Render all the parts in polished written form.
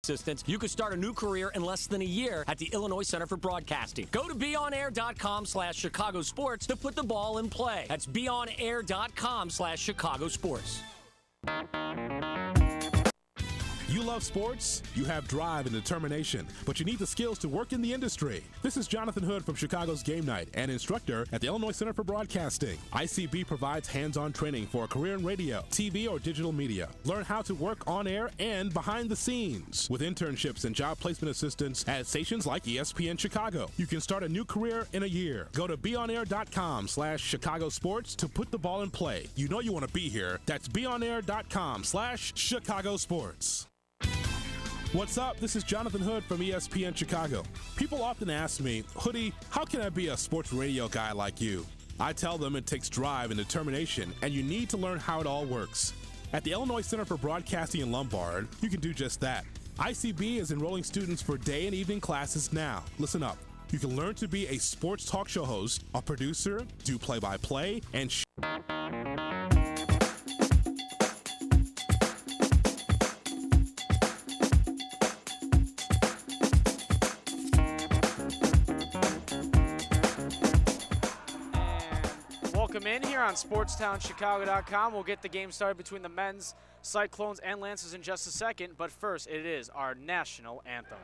assistance, you could start a new career in less than a year at the Illinois Center for Broadcasting. Go to beonair.com/Chicago Sports to put the ball in play. That's beonair.com/Chicago Sports. You love sports, you have drive and determination, but you need the skills to work in the industry. This is Jonathan Hood from Chicago's Game Night and instructor at the Illinois Center for Broadcasting. ICB provides hands-on training for a career in radio, TV, or digital media. Learn how to work on air and behind the scenes with internships and job placement assistance at stations like ESPN Chicago. You can start a new career in a year. Go to beonair.com/Chicago Sports to put the ball in play. You know you want to be here. That's beonair.com/Chicago Sports. What's up? This is Jonathan Hood from ESPN Chicago. People often ask me, Hoodie, how can I be a sports radio guy like you? I tell them it takes drive and determination, and you need to learn how it all works. At the Illinois Center for Broadcasting in Lombard, you can do just that. ICB is enrolling students for day and evening classes now. Listen up. You can learn to be a sports talk show host, a producer, do play-by-play, and welcome in here on SportsTownChicago.com. We'll get the game started between the men's Cyclones and Lancers in just a second, but first it is our national anthem.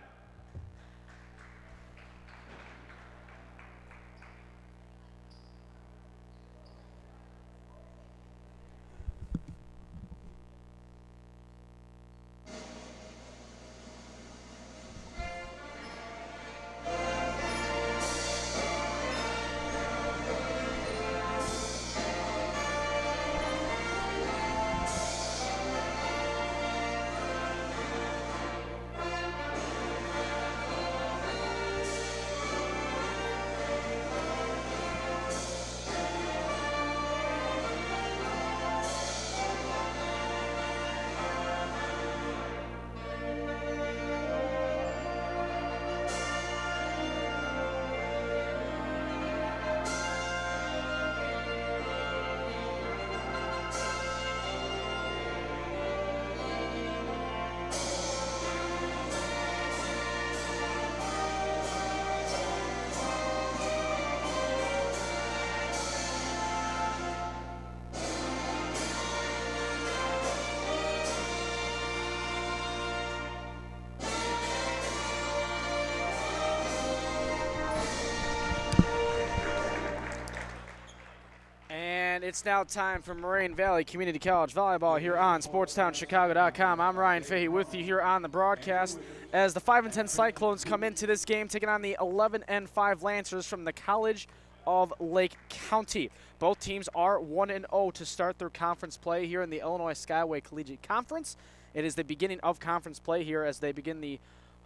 And it's now time for Moraine Valley Community College Volleyball here on SportsTownChicago.com. I'm Ryan Fahey with you here on the broadcast as the 5-10 Cyclones come into this game taking on the 11-5 Lancers from the College of Lake County. Both teams are 1-0 to start their conference play here in the Illinois Skyway Collegiate Conference. It is the beginning of conference play here as they begin the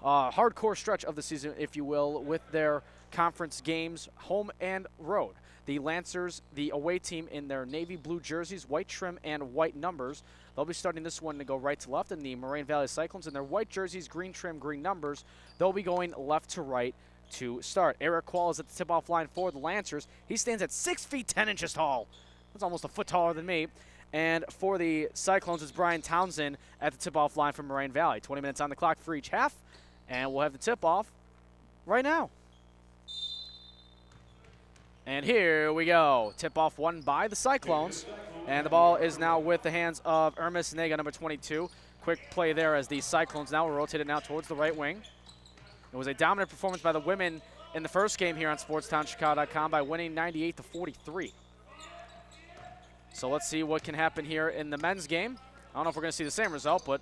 hardcore stretch of the season, if you will, with their conference games home and road. The Lancers, the away team, in their navy blue jerseys, white trim and white numbers. They'll be starting this one to go right to left, and the Moraine Valley Cyclones in their white jerseys, green trim, green numbers. They'll be going left to right to start. Eric Quall is at the tip-off line for the Lancers. He stands at 6 feet 10 inches tall. That's almost a foot taller than me. And for the Cyclones, it's Brian Townsend at the tip-off line for Moraine Valley. 20 minutes on the clock for each half, and we'll have the tip-off right now. And here we go. Tip-off won by the Cyclones. And the ball is now with the hands of Ermis Nega, number 22. Quick play there as the Cyclones now rotated now towards the right wing. It was a dominant performance by the women in the first game here on SportsTownChicago.com by winning 98-43. So let's see what can happen here in the men's game. I don't know if we're going to see the same result, but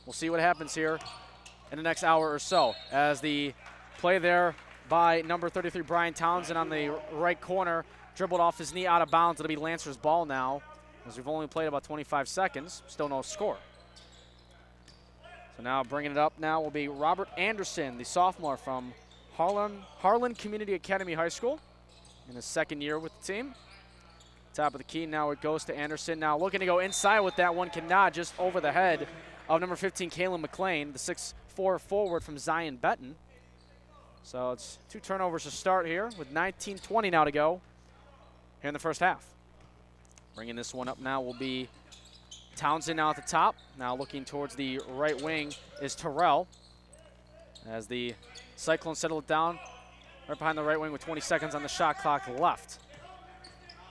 we'll see what happens here in the next hour or so. As the play there by number 33, Brian Townsend, on the right corner, dribbled off his knee out of bounds. It'll be Lancers' ball now, as we've only played about 25 seconds. Still no score. So now bringing it up now will be Robert Anderson, the sophomore from Harlan Community Academy High School, in his second year with the team. Top of the key, now it goes to Anderson. Now looking to go inside with that one, cannot, just over the head of number 15, Kaylin McLean, the 6'4" forward from Zion Benton. So it's 2 turnovers to start here with 19:20 now to go here in the first half. Bringing this one up now will be Townsend now at the top. Now looking towards the right wing is Terrell. as the Cyclones settle it down right behind the right wing with 20 seconds on the shot clock left.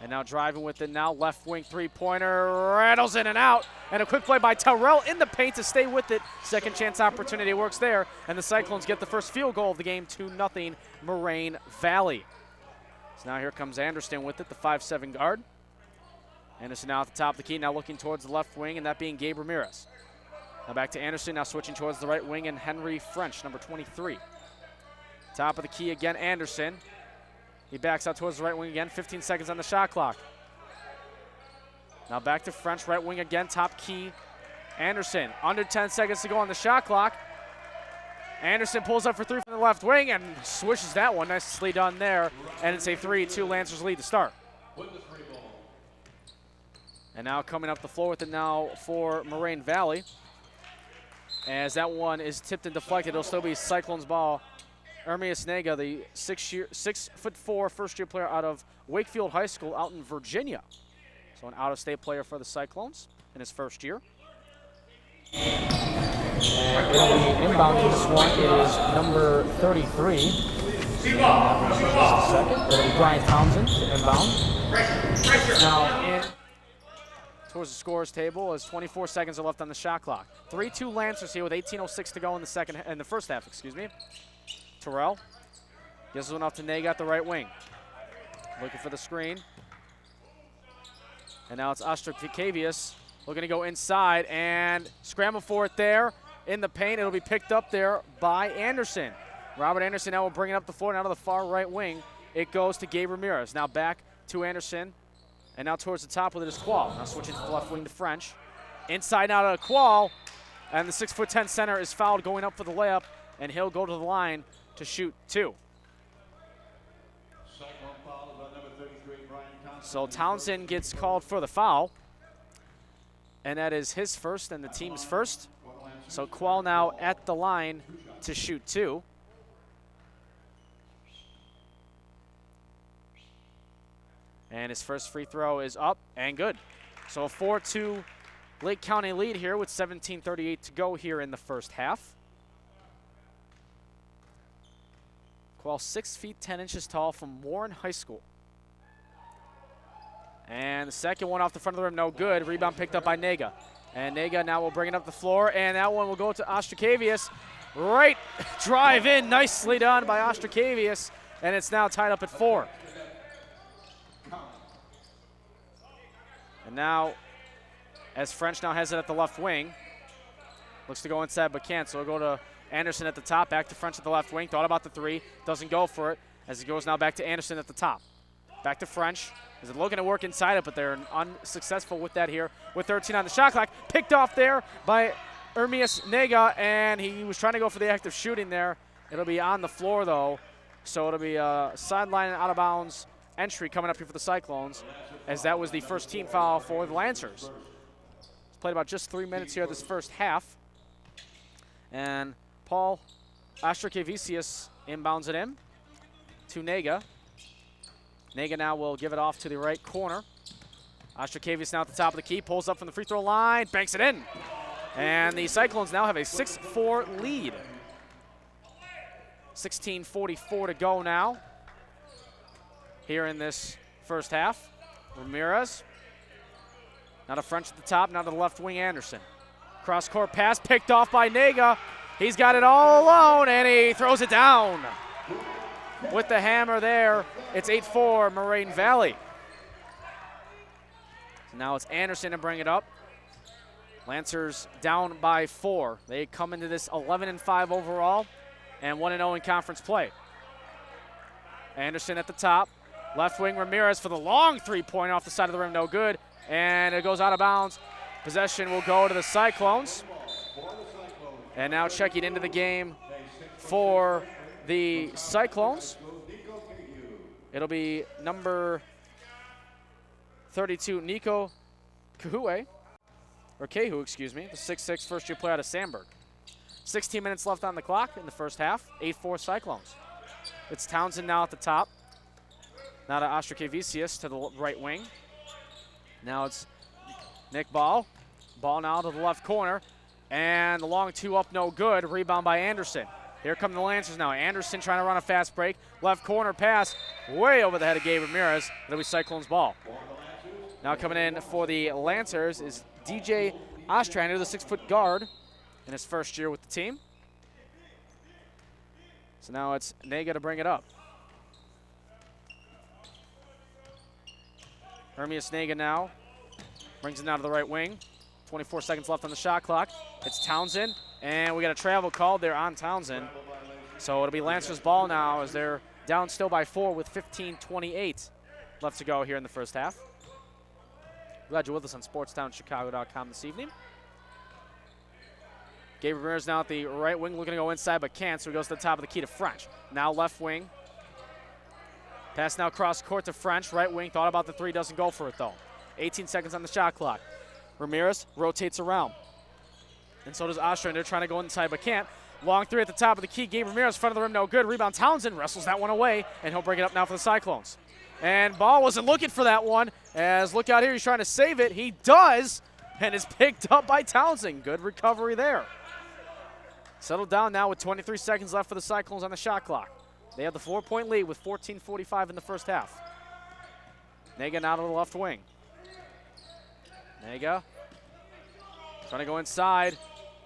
And now driving with it now, left wing three-pointer, rattles in and out. And a quick play by Terrell in the paint to stay with it. Second chance opportunity works there. And the Cyclones get the first field goal of the game, 2-0 Moraine Valley. So now here comes Anderson with it, the 5'7" guard. Anderson now at the top of the key, now looking towards the left wing, and that being Gabe Ramirez. Now back to Anderson, now switching towards the right wing, and Henry French, number 23. Top of the key again, Anderson. He backs out towards the right wing again, 15 seconds on the shot clock. Now back to French, right wing again, top key, Anderson. Under 10 seconds to go on the shot clock. Anderson pulls up for three from the left wing and swishes that one. Nicely done there. And it's a 3-2 Lancers lead to start. And now coming up the floor with it now for Moraine Valley. As that one is tipped and deflected, it'll still be Cyclones ball. Ermias Nega, the 6'4" first-year player out of Wakefield High School out in Virginia. So an out-of-state player for the Cyclones in his first year. And inbounding this one is number 33. It'll be Brian Townsend to inbound. Now in towards the scorer's table as 24 seconds are left on the shot clock. 3-2 Lancers here with 18:06 to go in the first half. Terrell gives this one off to Nega at the right wing. Looking for the screen. And now it's Ostrakavius looking to go inside and scramble for it there in the paint. It'll be picked up there by Anderson. Robert Anderson now will bring it up the floor, and out of the far right wing, it goes to Gabe Ramirez. Now back to Anderson, and now towards the top with it is Qual. Now switching to the left wing to French. Inside now to Qual, and the 6'10" center is fouled going up for the layup, and he'll go to the line to shoot two. So Townsend gets called for the foul, and that is his first and the team's first. So Qual now at the line to shoot two. And his first free throw is up and good. So a 4-2 Lake County lead here with 17:38 to go here in the first half. Qual 6 feet 10 inches tall from Moraine High School. And the second one off the front of the rim, no good. Rebound picked up by Nega. And Nega now will bring it up the floor, and that one will go to Ostrakavius. Right drive in, nicely done by Ostrakavius, and it's now tied up at 4. And now, as French now has it at the left wing, looks to go inside but can't, so it'll go to Anderson at the top, back to French at the left wing, thought about the three, doesn't go for it, as it goes now back to Anderson at the top. Back to French, is looking to work inside it, but they're unsuccessful with that here with 13 on the shot clock. Picked off there by Ermias Nega, and he was trying to go for the active shooting there. It'll be on the floor, though, so it'll be a sideline and out-of-bounds entry coming up here for the Cyclones, as that was the first team foul for the Lancers. It's played about just 3 minutes here this first half. And Paul Ostrakavius inbounds it in to Nega. Nega now will give it off to the right corner. Ostrakavius now at the top of the key, pulls up from the free throw line, banks it in. And the Cyclones now have a 6-4 lead. 16:44 to go now here in this first half. Ramirez. Now to French at the top, now to the left wing, Anderson. Cross-court pass picked off by Nega. He's got it all alone, and he throws it down. With the hammer there, it's 8-4 Moraine Valley. So now it's Anderson to bring it up. Lancers down by 4. They come into this 11-5 overall and 1-0 in conference play. Anderson at the top. Left wing Ramirez for the long three-point off the side of the rim, no good. And it goes out of bounds. Possession will go to the Cyclones. And now checking into the game for the Cyclones, it'll be number 32, Nico Kehu, excuse me, the 6'6" first-year player out of Sandburg. 16 minutes left on the clock in the first half, 8-4 Cyclones. It's Townsend now at the top. Now to Ostrakavius to the right wing. Now it's Nick Ball. Ball now to the left corner. And the long two up, no good. Rebound by Anderson. Here come the Lancers now. Anderson trying to run a fast break. Left corner pass way over the head of Gabe Ramirez. It'll be Cyclones ball. Now coming in for the Lancers is DJ Ostrander, the 6-foot guard in his first year with the team. So now it's Nega to bring it up. Hermias Nega now brings it down to the right wing. 24 seconds left on the shot clock. It's Townsend, and we got a travel called there on Townsend. So it'll be Lancers ball now as they're down still by 4 with 15:28 left to go here in the first half. Glad you're with us on SportsTownChicago.com this evening. Gabe Ramirez now at the right wing, looking to go inside but can't, so he goes to the top of the key to French. Now left wing. Pass now cross court to French. Right wing, thought about the three, doesn't go for it though. 18 seconds on the shot clock. Ramirez rotates around. And so does Ostrander, trying to go inside but can't. Long three at the top of the key. Gabe Ramirez, front of the rim, no good. Rebound Townsend wrestles that one away, and he'll bring it up now for the Cyclones. And Ball wasn't looking for that one, as look out here, he's trying to save it. He does, and is picked up by Townsend. Good recovery there. Settled down now with 23 seconds left for the Cyclones on the shot clock. They have the 4-point lead with 14:45 in the first half. Nega now to the left wing. Nega trying to go inside,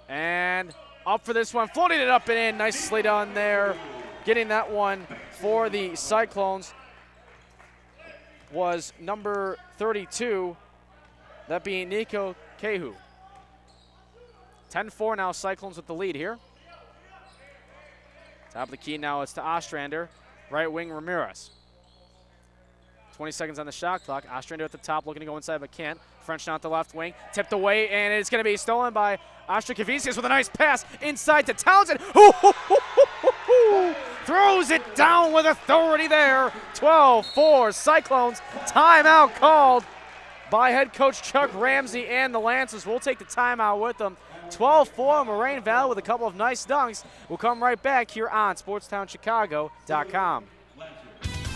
and up for this one, floating it up and in. Nicely done there. Getting that one for the Cyclones was number 32, that being Nico Kehu. 10-4 now, Cyclones with the lead here. Top of the key now, it's to Ostrander. Right wing, Ramirez. 20 seconds on the shot clock. Ostrander at the top, looking to go inside but can't. French now at the left wing, tipped away, and it's going to be stolen by Ostrakavicius with a nice pass inside to Townsend. Throws it down with authority there. 12-4 Cyclones. Timeout called by head coach Chuck Ramsey and the Lancers. We'll take the timeout with them. 12-4 Moraine Valley with a couple of nice dunks. We'll come right back here on SportsTownChicago.com.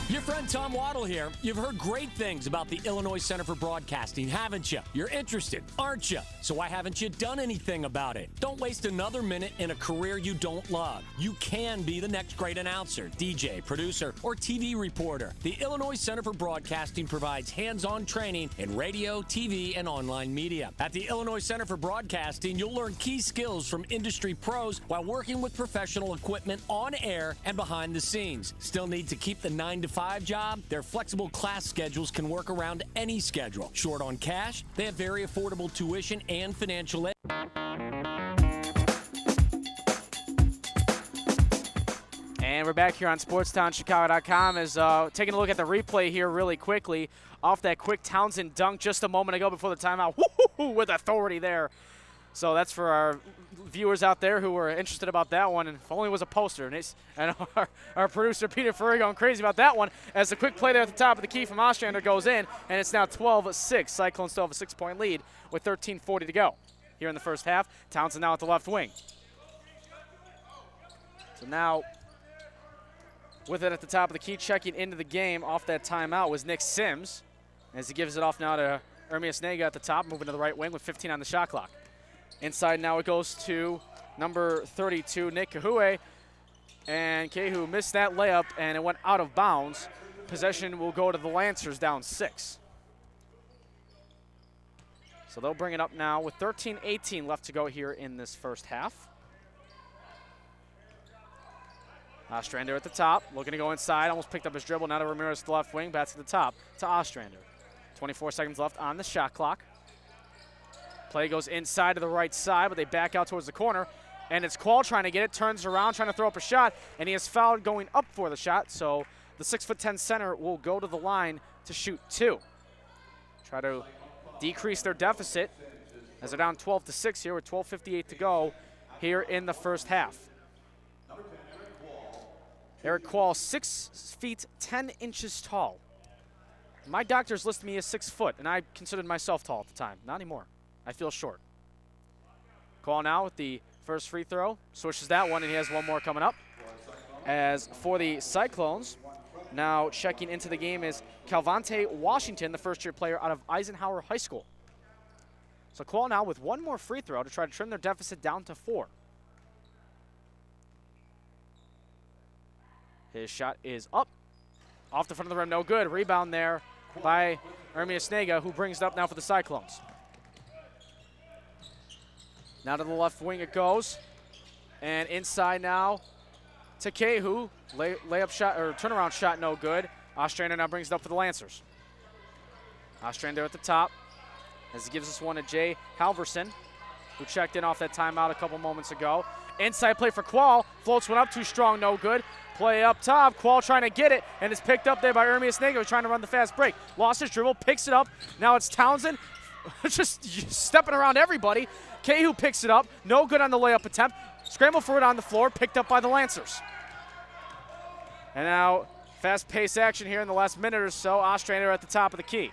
Your friend Tom Waddle here. You've heard great things about the Illinois Center for Broadcasting, haven't you? You're interested, aren't you? So why haven't you done anything about it? Don't waste another minute in a career you don't love. You can be the next great announcer, DJ, producer, or TV reporter. The Illinois Center for Broadcasting provides hands-on training in radio, TV, and online media. At the Illinois Center for Broadcasting, you'll learn key skills from industry pros while working with professional equipment on air and behind the scenes. Still need to keep the 9-to-5 job? Their flexible class schedules can work around any schedule. Short on cash? They have very affordable tuition and financial aid. And we're back here on SportsTownChicago.com as taking a look at the replay here really quickly off that quick Townsend dunk just a moment ago before the timeout. Woo-hoo-hoo, with authority there. So that's for our viewers out there who were interested about that one, and if only it was a poster. And our producer, Peter Ferry, going crazy about that one as the quick play there at the top of the key from Ostrander goes in, and it's now 12-6. Cyclones still have a 6-point lead with 13:40 to go here in the first half. Townsend now at the left wing. So now with it at the top of the key, checking into the game off that timeout was Nick Sims as he gives it off now to Hermias Nega at the top, moving to the right wing with 15 on the shot clock. Inside now it goes to number 32, Nick Kahue. And Kehu missed that layup, and it went out of bounds. Possession will go to the Lancers, down 6. So they'll bring it up now with 13:18 left to go here in this first half. Ostrander at the top, looking to go inside. Almost picked up his dribble. Now to Ramirez to the left wing. Back to the top to Ostrander. 24 seconds left on the shot clock. Play goes inside to the right side, but they back out towards the corner. And it's Qual trying to get it, turns around, trying to throw up a shot, and he is fouled going up for the shot. So the 6'10" center will go to the line to shoot 2. Try to decrease their deficit as they're down 12-6 here with 12:58 to go here in the first half. Eric Qual, 6 feet 10 inches tall. My doctors listed me as 6 foot, and I considered myself tall at the time. Not anymore. I feel short. Qual now with the first free throw. Swishes that one, and he has one more coming up. As for the Cyclones, now checking into the game is Calvante Washington, the first-year player out of Eisenhower High School. So Qual now with one more free throw to try to trim their deficit down to 4. His shot is up. Off the front of the rim, no good. Rebound there by Ermias Snega, who brings it up now for the Cyclones. Now to the left wing it goes. And inside now to Kehu. Layup shot, or turnaround shot, no good. Ostrander now brings it up for the Lancers. Ostrander at the top as he gives this one to Jay Halverson, who checked in off that timeout a couple moments ago. Inside play for Qual. Floats one up, too strong, no good. Play up top. Qual trying to get it, and it's picked up there by Ermias Snega, who's trying to run the fast break. Lost his dribble, picks it up. Now it's Townsend just stepping around everybody. Kehu picks it up. No good on the layup attempt. Scramble for it on the floor, picked up by the Lancers. And now fast-paced action here in the last minute or so. Ostrander at the top of the key.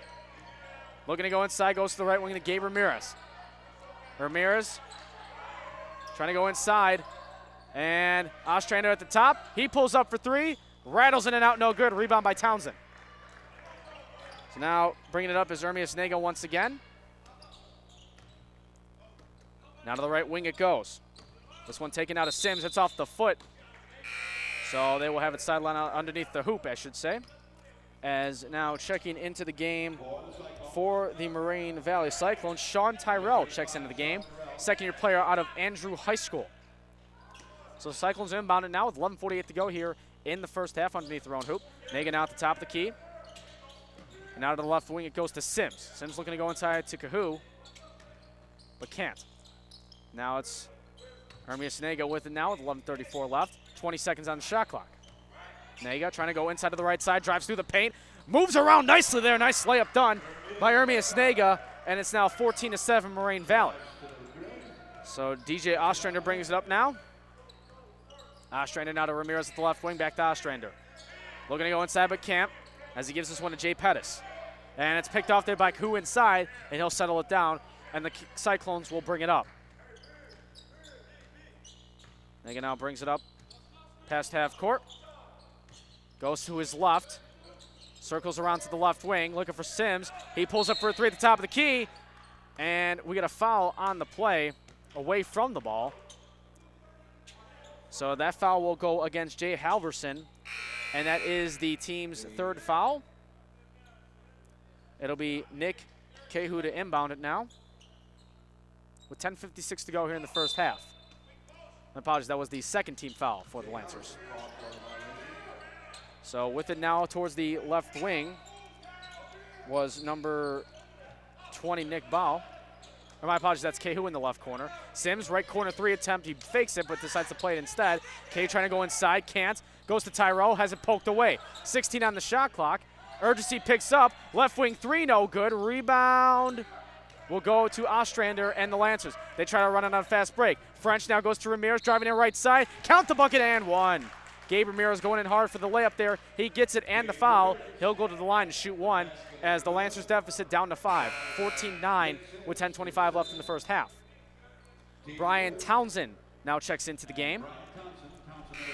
Looking to go inside, goes to the right wing to Gabe Ramirez. Ramirez trying to go inside. And Ostrander at the top. He pulls up for three. Rattles in and out, no good. Rebound by Townsend. So now bringing it up is Ermias Snega once again. Now to the right wing it goes. This one taken out of Sims. It's off the foot. So they will have it sidelined underneath the hoop, I should say. As now checking into the game for the Moraine Valley Cyclones, Sean Tyrell checks into the game. Second-year player out of Andrew High School. So the Cyclones inbounded now with 11:48 to go here in the first half underneath their own hoop. Nagan now at the top of the key. And now to the left wing it goes to Sims. Sims looking to go inside to Kahu, but can't. Now it's Ermias Snega with it now with 11:34 left. 20 seconds on the shot clock. Snega trying to go inside to the right side, drives through the paint, moves around nicely there. Nice layup done by Ermias Snega, and it's now 14-7 Moraine Valley. So DJ Ostrander brings it up now. Ostrander now to Ramirez at the left wing, back to Ostrander. Looking to go inside but can't as he gives this one to Jay Pettis. And it's picked off there by Koo inside, and he'll settle it down, and the Cyclones will bring it up. Snega now brings it up past half court. Goes to his left. Circles around to the left wing, looking for Sims. He pulls up for a three at the top of the key. And we get a foul on the play away from the ball. So that foul will go against Jay Halverson. And that is the team's third foul. It'll be Nick Kehu to inbound it now. With 10:56 to go here in the first half. My apologies, that was the second team foul for the Lancers. So with it now towards the left wing was number 20, Nick Bow. Or my apologies, that's Kehu in the left corner. Sims, right corner three attempt. He fakes it, but decides to play it instead. K trying to go inside, can't. Goes to Tyrell, has it poked away. 16 on the shot clock. Urgency picks up. Left wing three, no good. Rebound will go to Ostrander and the Lancers. They try to run it on a fast break. French now goes to Ramirez, driving in right side. Count the bucket and one. Gabe Ramirez going in hard for the layup there. He gets it and the foul. He'll go to the line to shoot one as the Lancers deficit down to 5. 14-9 with 10:25 left in the first half. Brian Townsend now checks into the game.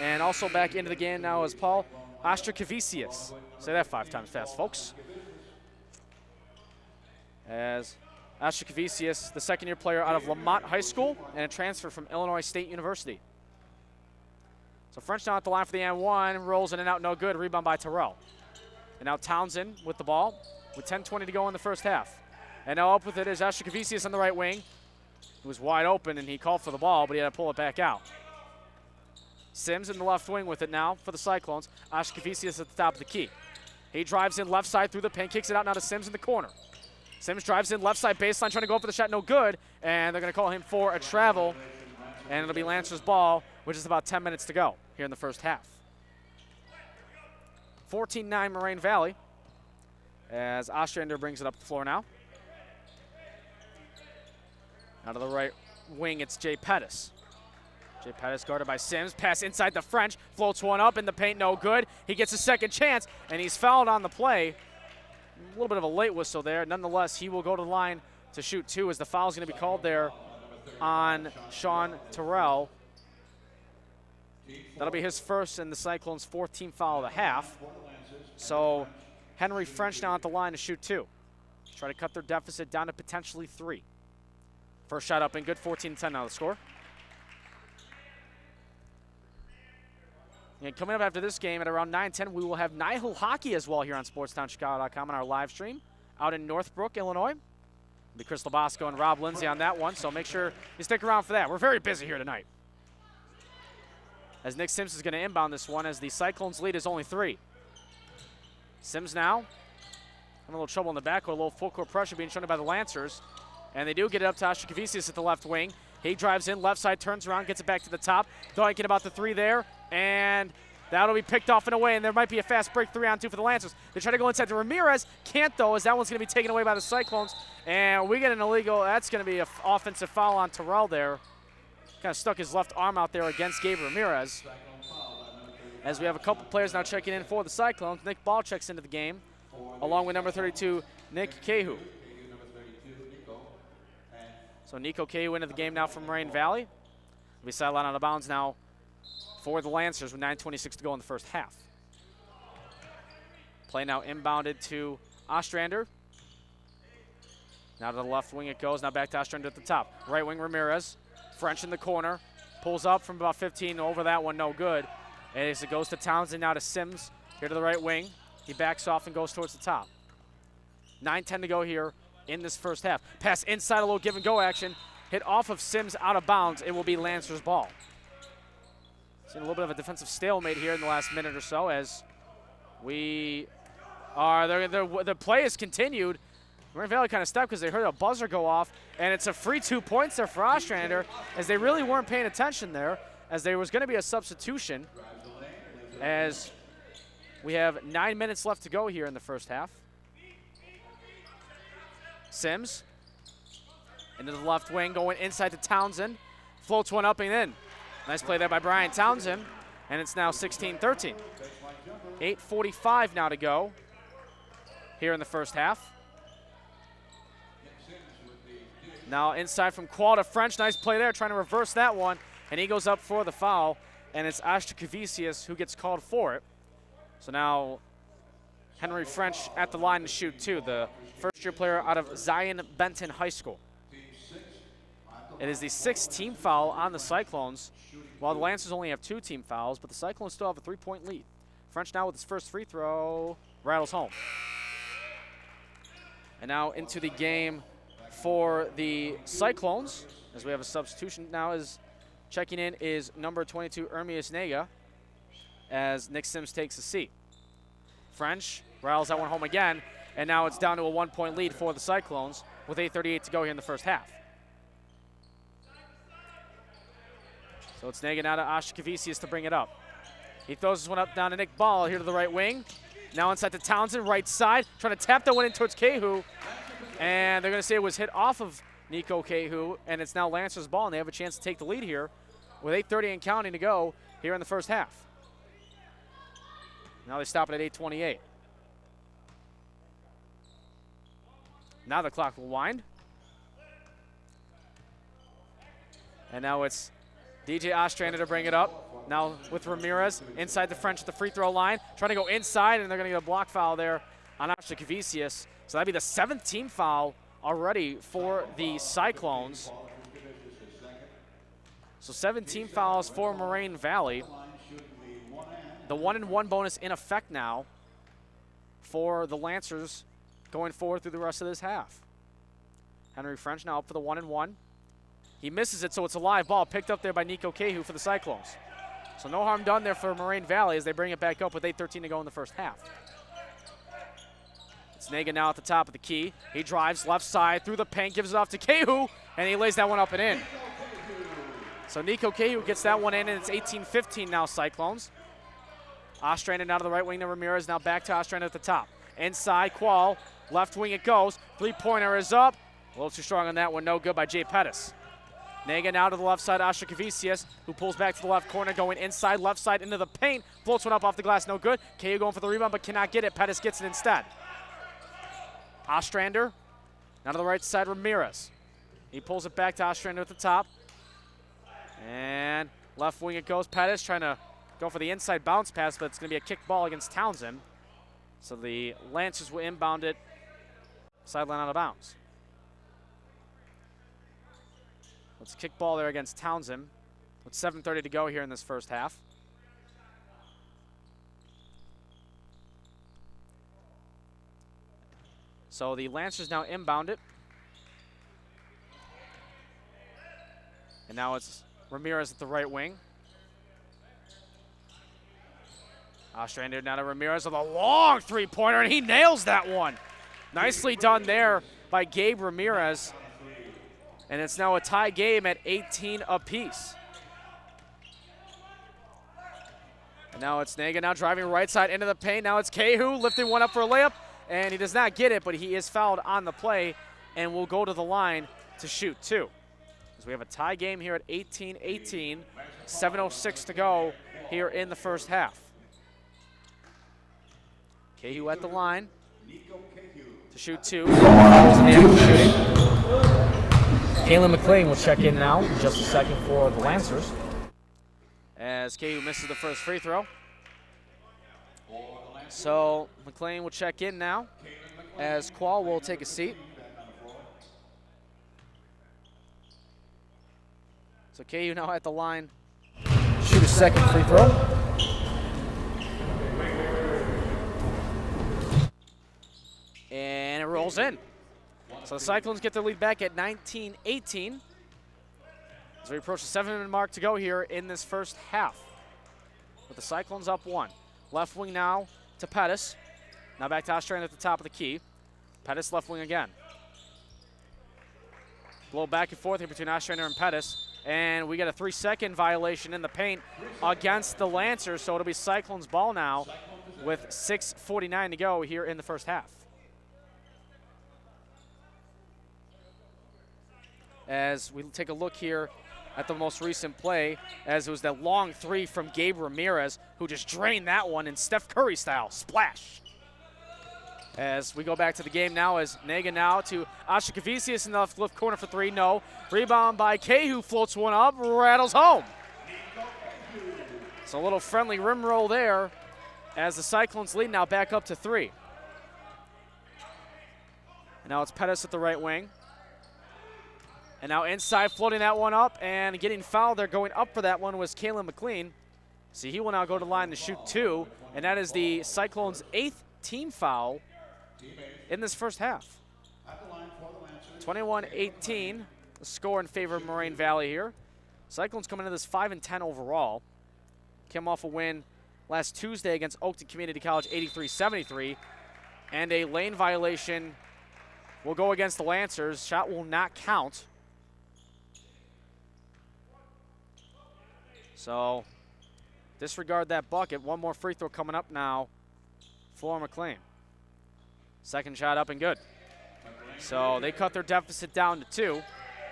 And also back into the game now is Paul Ostrakavicius. Say that 5 times fast, folks. As Ostrakavicius, the second-year player out of Lamont High School and a transfer from Illinois State University. So French now at the line for the and one, rolls in and out, no good. Rebound by Terrell. And now Townsend with the ball with 10:20 to go in the first half. And now up with it is Ostrakavicius on the right wing, who was wide open, and he called for the ball, but he had to pull it back out. Sims in the left wing with it now for the Cyclones. Ostrakavicius at the top of the key. He drives in left side through the paint, kicks it out now to Sims in the corner. Sims drives in left side baseline, trying to go for the shot, no good. And they're going to call him for a travel. And it'll be Lancers' ball, which is about 10 minutes to go here in the first half. 14-9 Moraine Valley as Ostrander brings it up the floor now. Out of the right wing, it's Jay Pettis. Jay Pettis guarded by Sims. Pass inside the French. Floats one up in the paint, no good. He gets a second chance, and he's fouled on the play. A little bit of a late whistle there. Nonetheless, he will go to the line to shoot two as the foul's going to be called there on Sean Terrell. That'll be his first and the Cyclones' fourth team foul of the half. So Henry French now at the line to shoot two. Try to cut their deficit down to potentially 3. First shot up and good, 14-10 now the score. And coming up after this game at around 9:10, we will have Nihil Hockey as well here on SportsTownChicago.com on our live stream out in Northbrook, Illinois. It'll be Chris Labasco and Rob Lindsay on that one, so make sure you stick around for that. We're very busy here tonight. As Nick Sims is going to inbound this one as the Cyclones lead is only 3. Sims now having a little trouble in the backcourt, a little full court pressure being shown by the Lancers. And they do get it up to Ashikavicius at the left wing. He drives in, left side, turns around, gets it back to the top. Thinking about the 3 there, and that'll be picked off and away, and there might be a fast break 3-on-2 for the Lancers. They try to go inside to Ramirez. Can't, though, as that one's going to be taken away by the Cyclones. And we get an illegal. That's going to be an offensive foul on Terrell there. Kind of stuck his left arm out there against Gabe Ramirez. As we have a couple players now checking in for the Cyclones. Nick Ball checks into the game, along with number 32, Nick Cahu. So Nico Cahu into the game now from Moraine Valley. He'll be sidelined out of bounds now for the Lancers with 9:26 to go in the first half. Play now inbounded to Ostrander. Now to the left wing it goes. Now back to Ostrander at the top. Right wing Ramirez. French in the corner. Pulls up from about 15 over that one. No good. As it goes to Townsend now to Sims. Here to the right wing. He backs off and goes towards the top. 9:10 to go here in this first half. Pass inside, a little give and go action. Hit off of Sims out of bounds. It will be Lancers' ball. Seen a little bit of a defensive stalemate here in the last minute or so as we are, the play has continued. Moraine Valley kind of stopped because they heard a buzzer go off, and it's a free 2 points there for Ostrander as they really weren't paying attention there, as there was going to be a substitution as we have 9 minutes left to go here in the first half. Sims into the left wing, going inside to Townsend. Floats one up and in. Nice play there by Brian Townsend, and it's now 16-13. 8:45 now to go here in the first half. Now inside from Qual to French. Nice play there, trying to reverse that one, and he goes up for the foul, and it's Ashikavicius who gets called for it. So now Henry French at the line to shoot too, the first-year player out of Zion Benton High School. It is the 6th team foul on the Cyclones, while the Lancers only have 2 team fouls, but the Cyclones still have a 3-point lead. French now with his first free throw, rattles home. And now into the game for the Cyclones, as we have a substitution now is checking in is number 22, Ermias Nega, as Nick Sims takes a seat. French rattles that one home again, and now it's down to a 1-point lead for the Cyclones with 8:38 to go here in the first half. So it's Nega now to Ashikavicius to bring it up. He throws this one up down to Nick Ball here to the right wing. Now inside to Townsend, right side, trying to tap that one in towards Cahu. And they're going to say it was hit off of Nico Cahu, and it's now Lancers' ball, and they have a chance to take the lead here with 8:30 and counting to go here in the first half. Now they stop it at 8:28. Now the clock will wind. And now it's DJ Ostrander to bring it up. Now with Ramirez inside the French at the free throw line. Trying to go inside, and they're going to get a block foul there on Ashikavicius. So that'd be the 7th team foul already for the Cyclones. So 7 team fouls for Moraine Valley. The 1-and-1 bonus in effect now for the Lancers going forward through the rest of this half. Henry French now up for the 1-and-1. He misses it, so it's a live ball picked up there by Nico Cahu for the Cyclones. So no harm done there for Moraine Valley as they bring it back up with 8:13 to go in the first half. It's Nega now at the top of the key. He drives left side through the paint, gives it off to Cahu, and he lays that one up and in. So Nico Cahu gets that one in, and it's 18-15 now Cyclones. Ostrander now to the right wing to Ramirez, now back to Ostrander at the top. Inside, Qual, left wing it goes. 3-pointer is up. A little too strong on that one, no good by Jay Pettis. Nega now to the left side, Ashikavicius, who pulls back to the left corner, going inside, left side into the paint. Floats one up off the glass, no good. Cahu going for the rebound, but cannot get it. Pettis gets it instead. Ostrander, now to the right side, Ramirez. He pulls it back to Ostrander at the top. And left wing it goes. Pettis trying to go for the inside bounce pass, but it's going to be a kick ball against Townsend. So the Lancers will inbound it, sideline out of bounds. It's a kick ball there against Townsend with 7:30 to go here in this first half. So the Lancers now inbound it. And now it's Ramirez at the right wing. Ostrander now to Ramirez with a long three-pointer, and he nails that one. Nicely done there by Gabe Ramirez. And it's now a tie game at 18 apiece. And now it's Naga now driving right side into the paint. Now it's Kehu lifting one up for a layup, and he does not get it, but he is fouled on the play and will go to the line to shoot two. As we have a tie game here at 18-18, 7:06 to go here in the first half. Kehu at the line to shoot two. Kalen McLean will check in now in just a second for the Lancers. As Kehu misses the first free throw. So McLean will check in now as Qual will take a seat. So Kehu now at the line. Shoot a second free throw. And it rolls in. So the Cyclones get their lead back at 19-18. As we approach the 7-minute mark to go here in this first half. With the Cyclones up one. Left wing now to Pettis. Now back to Ostrander at the top of the key. Pettis left wing again. A little back and forth here between Ostrander and Pettis. And we get a 3-second violation in the paint against the Lancers. So it'll be Cyclones ball now with 6:49 to go here in the first half. As we take a look here at the most recent play, as it was that long three from Gabe Ramirez, who just drained that one in Steph Curry style, splash. As we go back to the game now, as Naga now to Ashikavicius in the left corner for three, no. Rebound by Kehu, floats one up, rattles home. So a little friendly rim roll there as the Cyclones lead now back up to three. And now it's Pettis at the right wing. And now inside, floating that one up and getting fouled there. Going up for that one was Kalen McLean. So he will now go to the line to shoot two. And that is the Cyclones' 8th team foul in this first half. 21-18, the score in favor of Moraine Valley here. Cyclones coming into this 5-10 overall. Came off a win last Tuesday against Oakton Community College, 83-73. And a lane violation will go against the Lancers. Shot will not count. So disregard that bucket. One more free throw coming up now for McLean. Second shot up and good. So they cut their deficit down to 2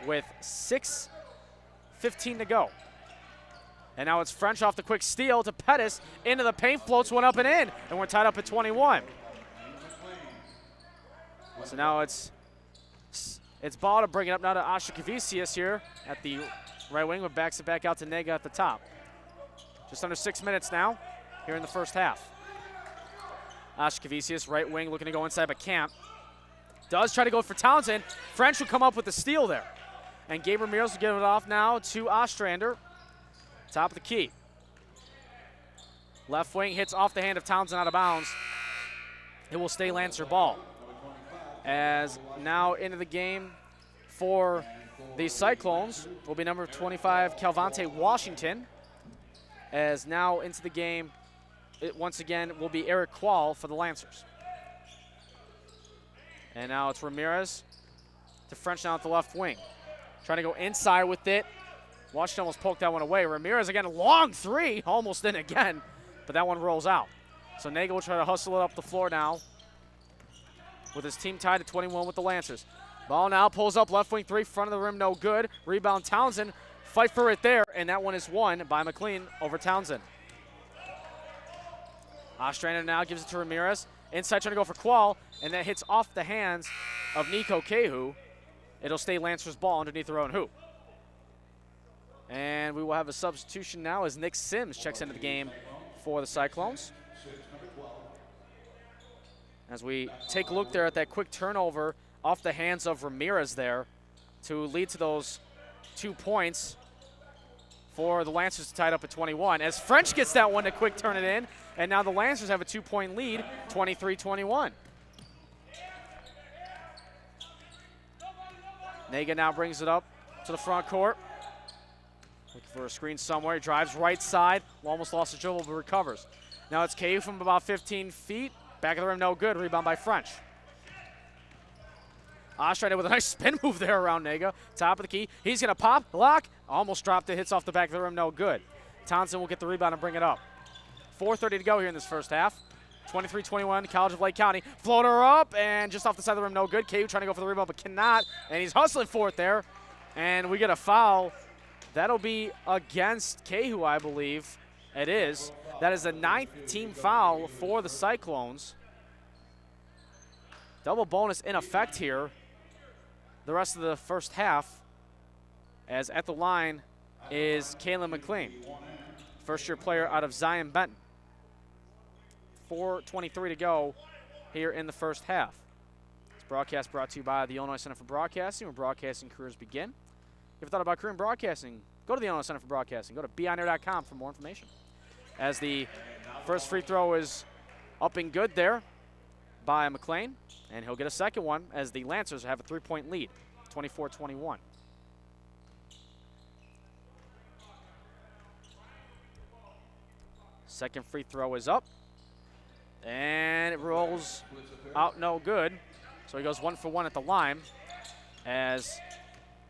with 6:15 to go. And now it's French off the quick steal to Pettis into the paint, floats one up and in, and we're tied up at 21. So now it's Ball to bring it up now to Ashikavicius here at the right wing, but backs it back out to Nega at the top. Just under 6 minutes now here in the first half. Ashikavicius, right wing, looking to go inside, but can't. Does try to go for Townsend. French will come up with the steal there. And Gabe Ramirez will give it off now to Ostrander. Top of the key. Left wing hits off the hand of Townsend out of bounds. It will stay Lancer ball. As now into the game for the Cyclones will be number 25, Calvante Washington. As now into the game, it once again will be Eric Qual for the Lancers. And now it's Ramirez to French now at the left wing. Trying to go inside with it. Washington almost poked that one away. Ramirez again, a long three, almost in again, but that one rolls out. So Nagel will try to hustle it up the floor now with his team tied at 21 with the Lancers. Ball now pulls up left wing three, front of the rim, no good. Rebound Townsend, fight for it there, and that one is won by McLean over Townsend. Ostrander now gives it to Ramirez. Inside trying to go for Qual, and that hits off the hands of Nico Kehu. It'll stay Lancers ball underneath their own hoop. And we will have a substitution now as Nick Sims checks into the game for the Cyclones. As we take a look there at that quick turnover off the hands of Ramirez there to lead to those 2 points for the Lancers tied up at 21. As French gets that one to quick turn it in, and now the Lancers have a 2-point lead, 23-21. Nega now brings it up to the front court. Looking for a screen somewhere. He drives right side. Almost lost his dribble, but recovers. Now it's KU from about 15 feet. Back of the rim, no good. Rebound by French. Oshrider with a nice spin move there around Nega. Top of the key. He's going to pop, lock. Almost dropped it. Hits off the back of the rim, no good. Townsend will get the rebound and bring it up. 4:30 to go here in this first half. 23-21, College of Lake County. Floater up, and just off the side of the rim, no good. KU trying to go for the rebound, but cannot. And he's hustling for it there. And we get a foul. That'll be against KU, I believe. It is. That is the 9th team foul for the Cyclones. Double bonus in effect here the rest of the first half, as at the line is Kalen McLean, first-year player out of Zion Benton. 4:23 to go here in the first half. This broadcast brought to you by the Illinois Center for Broadcasting, where broadcasting careers begin. If you thought about career in broadcasting, go to the Illinois Center for Broadcasting. Go to beonair.com for more information. As the first free throw is up and good there by McLean, and he'll get a second one as the Lancers have a 3-point lead, 24-21. Second free throw is up, and it rolls out no good. So he goes 1 for 1 at the line, as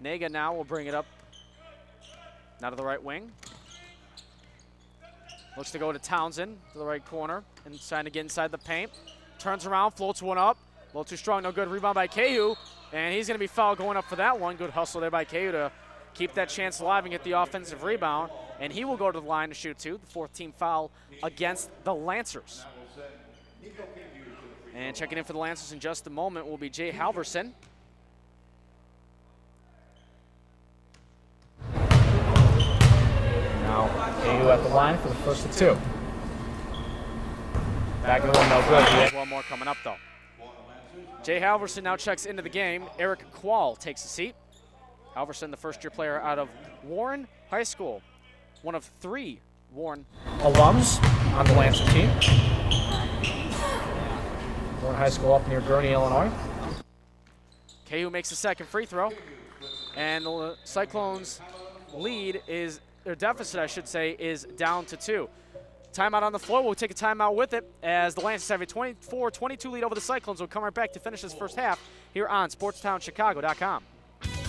Nega now will bring it up now to the right wing. Looks to go to Townsend to the right corner and trying to get inside the paint. Turns around, floats one up. A little too strong, no good. Rebound by KU, and he's going to be fouled going up for that one. Good hustle there by KU to keep that chance alive and get the offensive rebound. And he will go to the line to shoot two. The 4th team foul against the Lancers. And checking in for the Lancers in just a moment will be Jay Halverson. Now KU at the line for the first of two. Back of the rim, no good. We have one more coming up, though. Jay Halverson now checks into the game. Eric Quall takes a seat. Halverson, the first-year player out of Warren High School, one of 3 Warren alums on the Lancer team. Warren High School up near Gurnee, Illinois. KU makes the second free throw, and the Cyclones' lead is, their deficit, I should say, is down to 2. Timeout on the floor. We'll take a timeout with it as the Lancers have a 24-22 lead over the Cyclones. We'll come right back to finish this first half here on SportsTownChicago.com.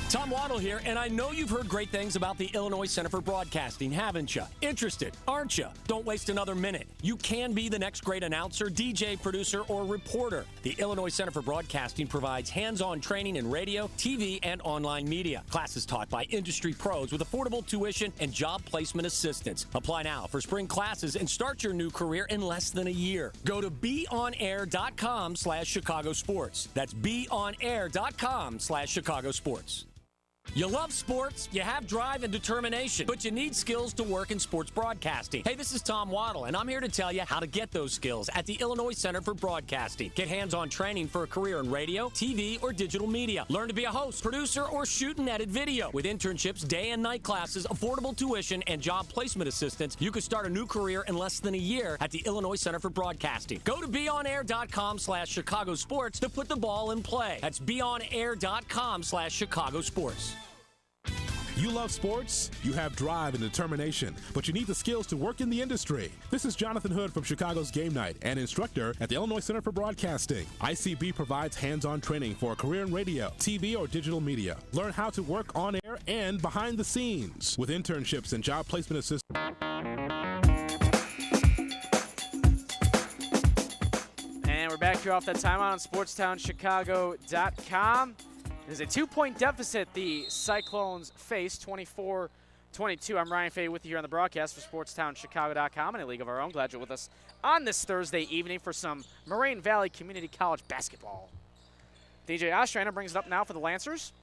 Tom Waddle here, and I know you've heard great things about the Illinois Center for Broadcasting, haven't you? Interested, aren't you? Don't waste another minute. You can be the next great announcer, DJ, producer, or reporter. The Illinois Center for Broadcasting provides hands-on training in radio, TV, and online media. Classes taught by industry pros with affordable tuition and job placement assistance. Apply now for spring classes and start your new career in less than a year. Go to beonair.com/Chicago Sports. That's beonair.com/Chicago Sports. You love sports, you have drive and determination, but you need skills to work in sports broadcasting. Hey, this is Tom Waddle, and I'm here to tell you how to get those skills at the Illinois Center for Broadcasting. Get hands-on training for a career in radio, TV, or digital media. Learn to be a host, producer, or shoot and edit video. With internships, day and night classes, affordable tuition, and job placement assistance, you can start a new career in less than a year at the Illinois Center for Broadcasting. Go to beonair.com/Chicago Sports to put the ball in play. That's beonair.com/Chicago Sports. You love sports, you have drive and determination, but you need the skills to work in the industry. This is Jonathan Hood from Chicago's Game Night and instructor at the Illinois Center for Broadcasting. ICB provides hands-on training for a career in radio, TV, or digital media. Learn how to work on air and behind the scenes with internships and job placement assistance. And we're back here off that timeout on SportsTownChicago.com. There's a 2-point deficit the Cyclones face, 24-22. I'm Ryan Fay with you here on the broadcast for SportsTownChicago.com and a league of our own. Glad you're with us on this Thursday evening for some Moraine Valley Community College basketball. DJ Ostrander brings it up now for the Lancers.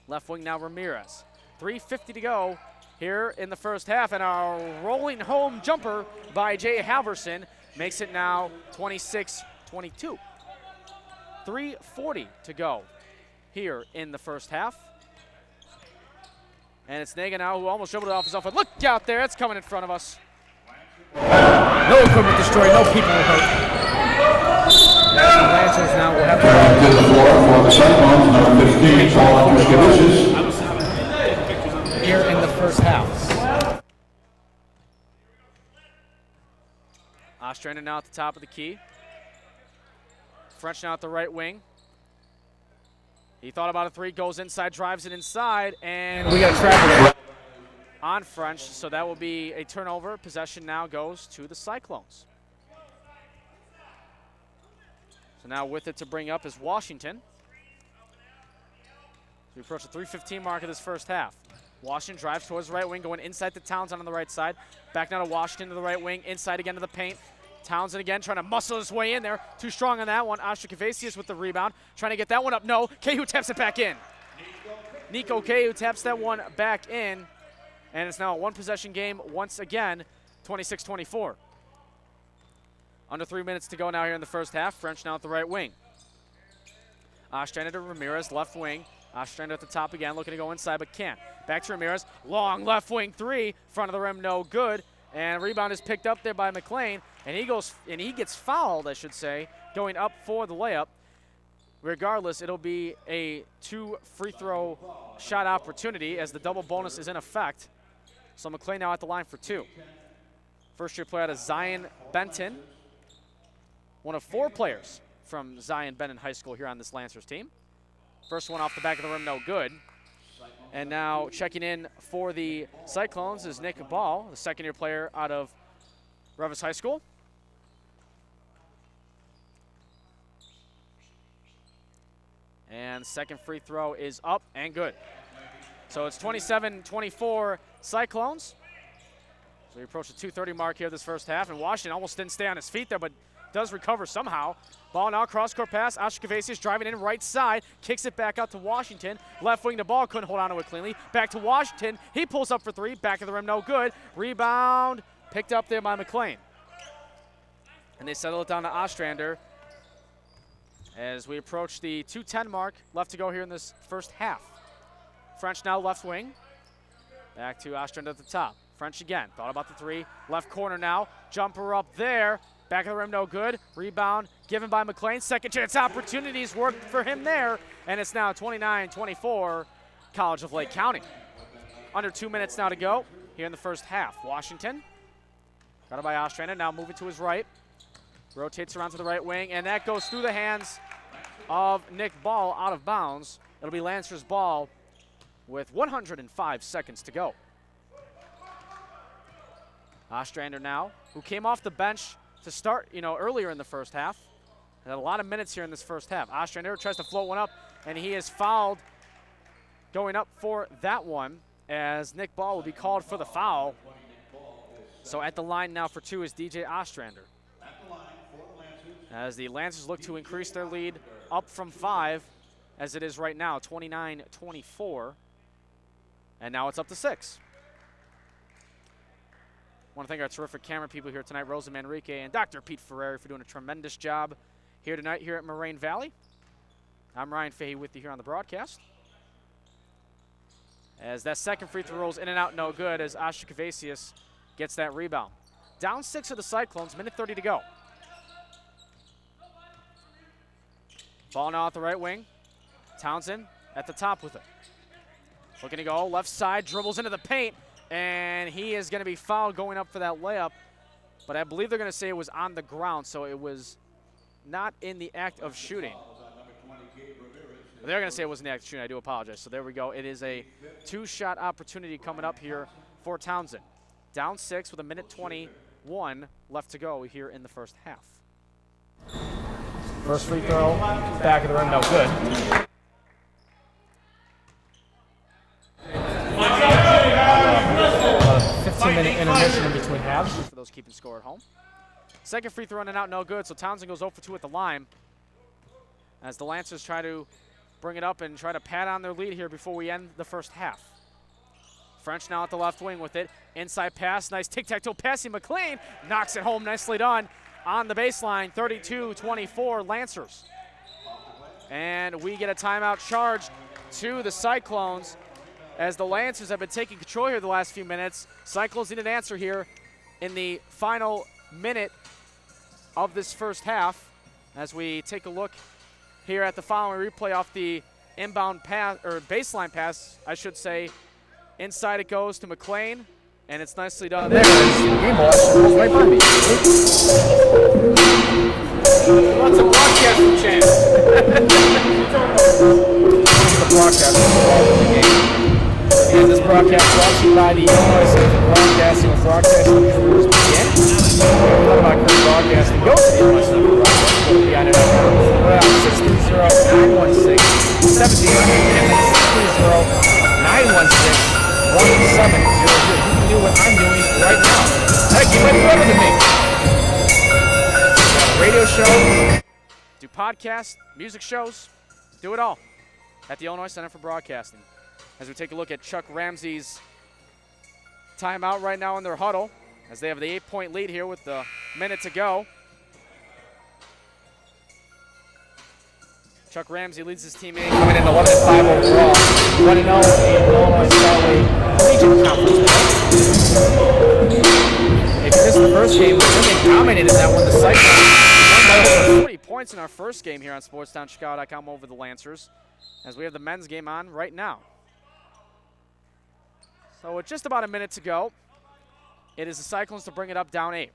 Left wing now Ramirez. 3:50 to go here in the first half, and a rolling home jumper by Jay Halverson makes it now 26-22. 3:40 to go here in the first half. And it's Nega now who almost dribbled it off his off foot. Look out there, it's coming in front of us. No equipment destroyed, no people were hurt. As the Lancers now will have To the floor for the Cyclones, number 15, Paul Andruskevicius. here in the first half. Ostrander now at the top of the key. French now at the right wing. He thought about a three, goes inside, drives it inside, and we got a trap on French, so that will be a turnover. Possession now goes to the Cyclones. So now with it to bring up is Washington. We approach the 3:15 mark of this first half. Washington drives towards the right wing, going inside to Townsend on the right side. Back now to Washington to the right wing, inside again to the paint. Townsend again trying to muscle his way in there. Too strong on that one. Ostrikavicius with the rebound. Trying to get that one up. No. Cahu taps it back in. Nico Cahu taps that one back in. And it's now a one-possession game once again, 26-24. Under 3 minutes to go now here in the first half. French now at the right wing. Ostrander to Ramirez, left wing. Ostrander at the top again, looking to go inside, but can't. Back to Ramirez. Long left wing three. Front of the rim, no good. And rebound is picked up there by McLean, and he gets fouled, I should say, going up for the layup. Regardless, it'll be a 2 free throw shot opportunity as the double bonus is in effect. So McLean now at the line for 2. First year player out of Zion Benton, one of 4 players from Zion Benton High School here on this Lancers team. First one off the back of the rim, no good. And now checking in for the Cyclones is Nick Ball, the second-year player out of Revis High School. And second free throw is up and good. So it's 27-24 Cyclones. So we approach the 2:30 mark here this first half, and Washington almost didn't stay on his feet there, but does recover somehow. Ball now, cross-court pass. Ostrikavicius driving in right side, kicks it back out to Washington. Left wing to ball, couldn't hold on to it cleanly. Back to Washington. He pulls up for 3. Back of the rim, no good. Rebound picked up there by McLean. And they settle it down to Ostrander as we approach the 2:10 mark. Left to go here in this first half. French now left wing. Back to Ostrander at the top. French again. Thought about the 3. Left corner now. Jumper up there. Back of the rim, no good. Rebound given by McLean. Second chance opportunities worked for him there. And it's now 29-24, College of Lake County. Under 2 minutes now to go here in the first half. Washington, got it by Ostrander, now moving to his right. Rotates around to the right wing, and that goes through the hands of Nick Ball out of bounds. It'll be Lancers ball with 105 seconds to go. Ostrander now, who came off the bench to start, earlier in the first half. Had a lot of minutes here in this first half. Ostrander tries to float one up, and he is fouled going up for that one as Nick Ball will be called for the foul. So at the line now for 2 is DJ Ostrander. As the Lancers look to increase their lead up from 5, as it is right now, 29-24. And now it's up to 6. I want to thank our terrific camera people here tonight, Rosa Manrique and Dr. Pete Ferrari, for doing a tremendous job here tonight here at Moraine Valley. I'm Ryan Fahey with you here on the broadcast. As that second free throw rolls in and out, no good, as Ostrikavicius gets that rebound. Down 6 of the Cyclones, minute 30 to go. Ball now at the right wing. Townsend at the top with it. Looking to go left side, dribbles into the paint, and he is going to be fouled going up for that layup. But I believe they're going to say it was on the ground, so it was not in the act of shooting. They're going to say it was in the act of shooting. I do apologize. So there we go. It is a 2-shot opportunity coming up here for Townsend. Down 6 with a minute 21 left to go here in the first half. First free throw, back of the rim, no good. 15-minute intermission in between halves for those keeping score at home. Second free throw in and out, no good, so Townsend goes 0 for 2 at the line as the Lancers try to bring it up and try to pad on their lead here before we end the first half. French now at the left wing with it. Inside pass, nice tic-tac-toe passing. McLean knocks it home, nicely done on the baseline, 32-24 Lancers. And we get a timeout charge to the Cyclones as the Lancers have been taking control here the last few minutes. Cyclones need an answer here in the final minute of this first half as we take a look here at the following replay off the inbound pass, or baseline pass, I should say. Inside it goes to McLean, and it's nicely done. There it is. Game ball rolls right by me. What's a broadcasting chance? The broadcast of the game. And this broadcast brought to you by the Illinois Center for Broadcasting and Broadcasting Careers begin. What about career broadcasting? Go to the Illinois Center for Broadcasting. Go to BINet.com. We're at 630-916-1700 and 630-916-1700. You can do what I'm doing right now. Heck, you might be better than me. Got a radio show. Do podcasts, music shows, do it all at the Illinois Center for Broadcasting. As we take a look at Chuck Ramsey's timeout right now in their huddle, as they have the 8-point lead here with a minute to go. Chuck Ramsey leads his team in. Coming in 11-5 overall. 1-0 in Illinois Valley Collegiate Conference. If you missed the first game, they dominated that one. The Cyclones. 40 points in our first game here on SportsTownChicago.com over the Lancers, as we have the men's game on right now. So with just about a minute to go, it is the Cyclones to bring it up down 8.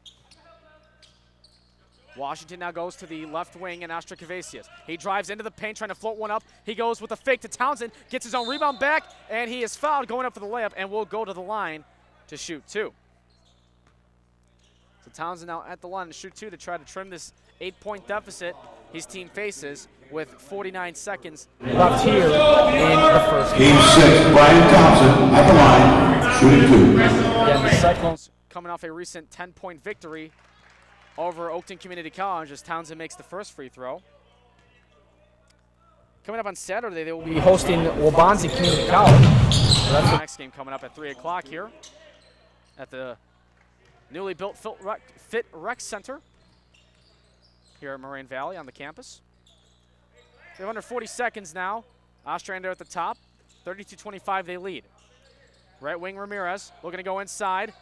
Washington now goes to the left wing and Astra Kavasius. He drives into the paint trying to float one up. He goes with a fake to Townsend, gets his own rebound back, and he is fouled going up for the layup and will go to the line to shoot 2. So Townsend now at the line to shoot 2 to try to trim this 8-point deficit his team faces with 49 seconds left here in the first game. Game 6, Brian Thompson at the line, shooting 2. Yeah, the Cyclones coming off a recent 10-point victory over Oakton Community College as Townsend makes the first free throw. Coming up on Saturday, they will be hosting Waubonsie Community College. So that's the next game coming up at 3 o'clock here at the newly built Fit Rec Center here at Moraine Valley on the campus. We have under 40 seconds now. Ostrander at the top, 32-25 they lead. Right wing Ramirez looking to go inside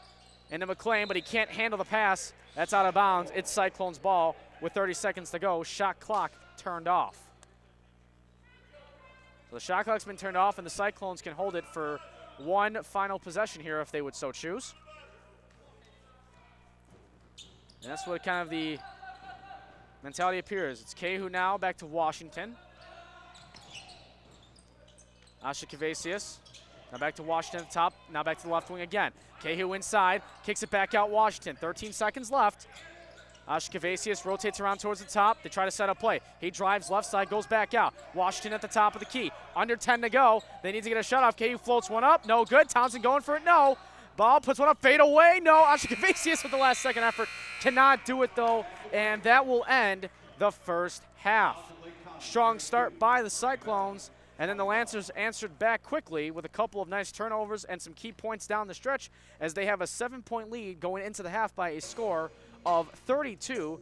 into McLean, but he can't handle the pass. That's out of bounds. It's Cyclones ball with 30 seconds to go. Shot clock turned off. So the shot clock's been turned off, and the Cyclones can hold it for one final possession here if they would so choose. And that's what kind of the mentality appears. It's Kehu now back to Washington. Asha Kavasius. Now back to Washington at the top. Now back to the left wing again. Kehu inside. Kicks it back out Washington. 13 seconds left. Asha Kavasius rotates around towards the top. They try to set up play. He drives left side, goes back out. Washington at the top of the key. Under 10 to go. They need to get a shot off. Kehu floats one up. No good. Townsend going for it. No. Ball puts one up. Fade away. No. Asha Kavasius with the last second effort. Cannot do it though. And that will end the first half. Strong start by the Cyclones. And then the Lancers answered back quickly with a couple of nice turnovers and some key points down the stretch as they have a 7-point lead going into the half by a score of 32-25.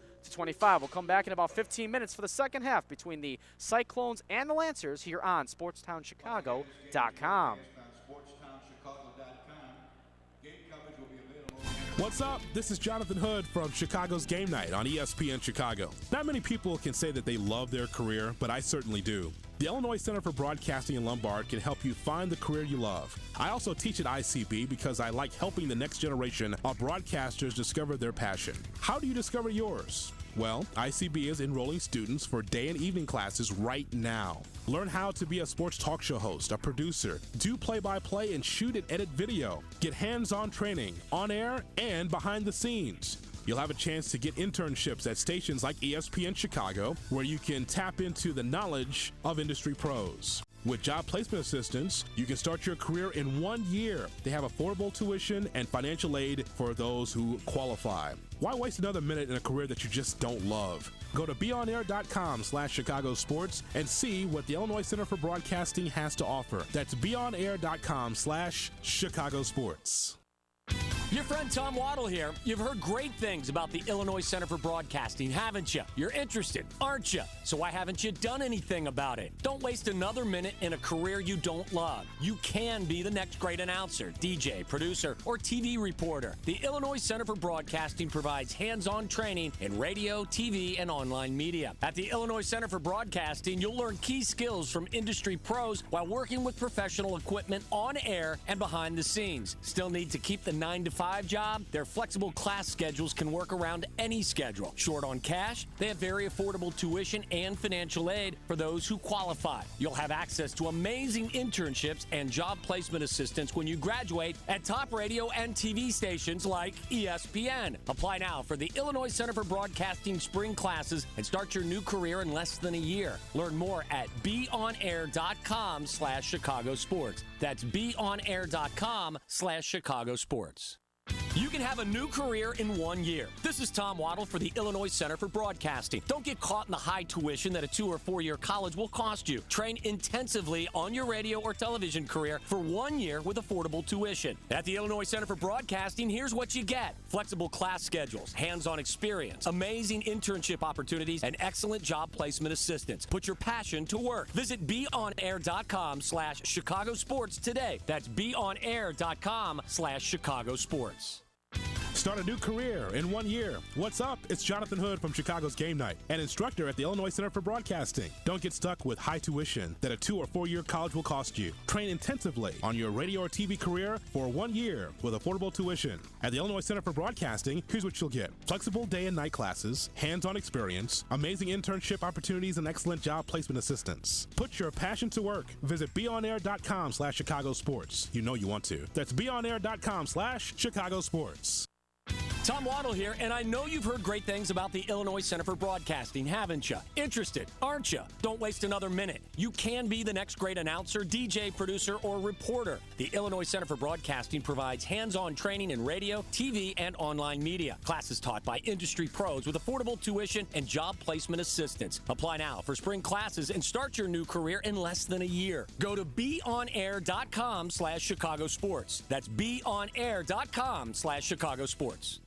We'll come back in about 15 minutes for the second half between the Cyclones and the Lancers here on SportsTownChicago.com. What's up? This is Jonathan Hood from Chicago's Game Night on ESPN Chicago. Not many people can say that they love their career, but I certainly do. The Illinois Center for Broadcasting in Lombard can help you find the career you love. I also teach at ICB because I like helping the next generation of broadcasters discover their passion. How do you discover yours? Well, ICB is enrolling students for day and evening classes right now. Learn how to be a sports talk show host, a producer, do play-by-play and shoot and edit video. Get hands-on training, on air and behind the scenes. You'll have a chance to get internships at stations like ESPN Chicago, where you can tap into the knowledge of industry pros. With job placement assistance, you can start your career in 1 year. They have affordable tuition and financial aid for those who qualify. Why waste another minute in a career that you just don't love? Go to beonair.com/Chicago Sports and see what the Illinois Center for Broadcasting has to offer. That's beonair.com/Chicago Sports. Your friend Tom Waddle here. You've heard great things about the Illinois Center for Broadcasting, haven't you? You're interested, aren't you? So why haven't you done anything about it? Don't waste another minute in a career you don't love. You can be the next great announcer, DJ, producer, or TV reporter. The Illinois Center for Broadcasting provides hands-on training in radio, TV, and online media. At the Illinois Center for Broadcasting, you'll learn key skills from industry pros while working with professional equipment on air and behind the scenes. Still need to keep the 9-to-5 job? Their flexible class schedules can work around any schedule. Short on cash? They have very affordable tuition and financial aid for those who qualify. You'll have access to amazing internships and job placement assistance when you graduate at top radio and TV stations like ESPN. Apply now for the Illinois Center for Broadcasting spring classes and start your new career in less than a year. Learn more at beonair.com/Chicago Sports. That's beonair.com/Chicago Sports. You can have a new career in 1 year. This is Tom Waddle for the Illinois Center for Broadcasting. Don't get caught in the high tuition that a 2 or 4 year college will cost you. Train intensively on your radio or television career for 1 year with affordable tuition. At the Illinois Center for Broadcasting, here's what you get: flexible class schedules, hands-on experience, amazing internship opportunities, and excellent job placement assistance. Put your passion to work. Visit beonair.com/Chicago Sports today. That's beonair.com/Chicago Sports. Start a new career in 1 year. What's up? It's Jonathan Hood from Chicago's Game Night, an instructor at the Illinois Center for Broadcasting. Don't get stuck with high tuition that a 2 or 4 year college will cost you. Train intensively on your radio or TV career for 1 year with affordable tuition. At the Illinois Center for Broadcasting, here's what you'll get: flexible day and night classes, hands-on experience, amazing internship opportunities, and excellent job placement assistance. Put your passion to work. Visit beonair.com/Chicago Sports. You know you want to. That's beonair.com/Chicago Sports. Tom Waddle here, and I know you've heard great things about the Illinois Center for Broadcasting, haven't you? Interested, aren't you? Don't waste another minute. You can be the next great announcer, DJ, producer, or reporter. The Illinois Center for Broadcasting provides hands-on training in radio, TV, and online media. Classes taught by industry pros with affordable tuition and job placement assistance. Apply now for spring classes and start your new career in less than a year. Go to beonair.com/Chicago Sports. That's beonair.com/Chicago Sports.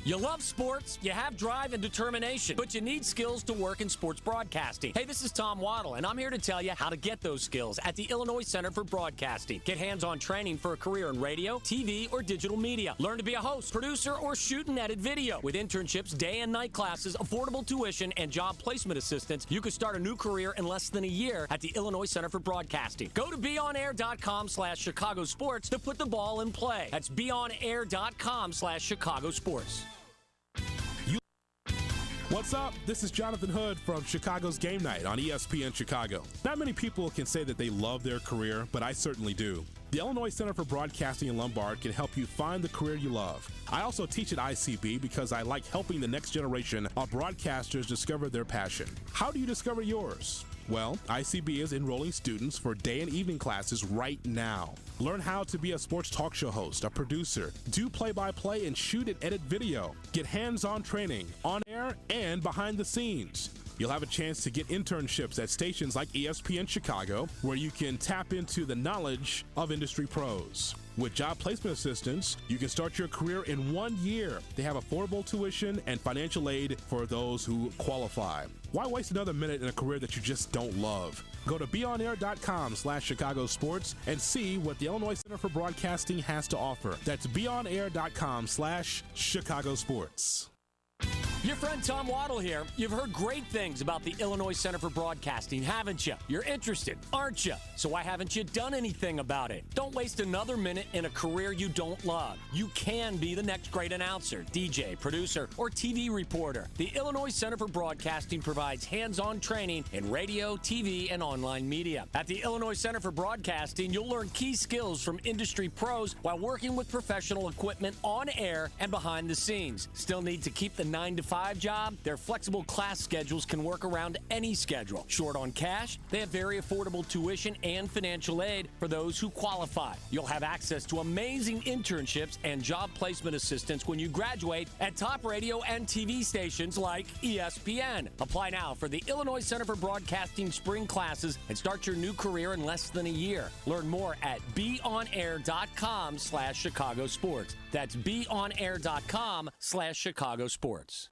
You love sports, you have drive and determination, but you need skills to work in sports broadcasting. Hey, this is Tom Waddle, and I'm here to tell you how to get those skills at the Illinois Center for Broadcasting. Get hands-on training for a career in radio, TV, or digital media. Learn to be a host, producer, or shoot and edit video. With internships, day and night classes, affordable tuition, and job placement assistance, you could start a new career in less than a year at the Illinois Center for Broadcasting. Go to beonair.com/Chicago Sports to put the ball in play. That's beonair.com/Chicago Sports. What's up? This is Jonathan Hood from Chicago's Game Night on ESPN Chicago. Not many people can say that they love their career, but I certainly do. The Illinois Center for Broadcasting in Lombard can help you find the career you love. I also teach at ICB because I like helping the next generation of broadcasters discover their passion. How do you discover yours? Well, ICB is enrolling students for day and evening classes right now. Learn how to be a sports talk show host, a producer, do play-by-play, and shoot and edit video. Get hands-on training on air and behind the scenes. You'll have a chance to get internships at stations like ESPN Chicago, where you can tap into the knowledge of industry pros. With job placement assistance, you can start your career in 1 year. They have affordable tuition and financial aid for those who qualify. Why waste another minute in a career that you just don't love? Go to beonair.com/Chicago Sports and see what the Illinois Center for Broadcasting has to offer. That's beonair.com/Chicago Sports. Your friend Tom Waddle here. You've heard great things about the Illinois Center for Broadcasting, haven't you? You're interested, aren't you? So why haven't you done anything about it? Don't waste another minute in a career you don't love. You can be the next great announcer, DJ, producer, or TV reporter. The Illinois Center for Broadcasting provides hands-on training in radio, TV, and online media. At the Illinois Center for Broadcasting, you'll learn key skills from industry pros while working with professional equipment on air and behind the scenes. Still need to keep the 9-to-5 job? Their flexible class schedules can work around any schedule. Short on cash? They have very affordable tuition and financial aid for those who qualify. You'll have access to amazing internships and job placement assistance when you graduate at top radio and TV stations like ESPN. Apply now for the Illinois Center for Broadcasting spring classes and start your new career in less than a year. Learn more at beonair.com/Chicago Sports. That's beonair.com/Chicago Sports.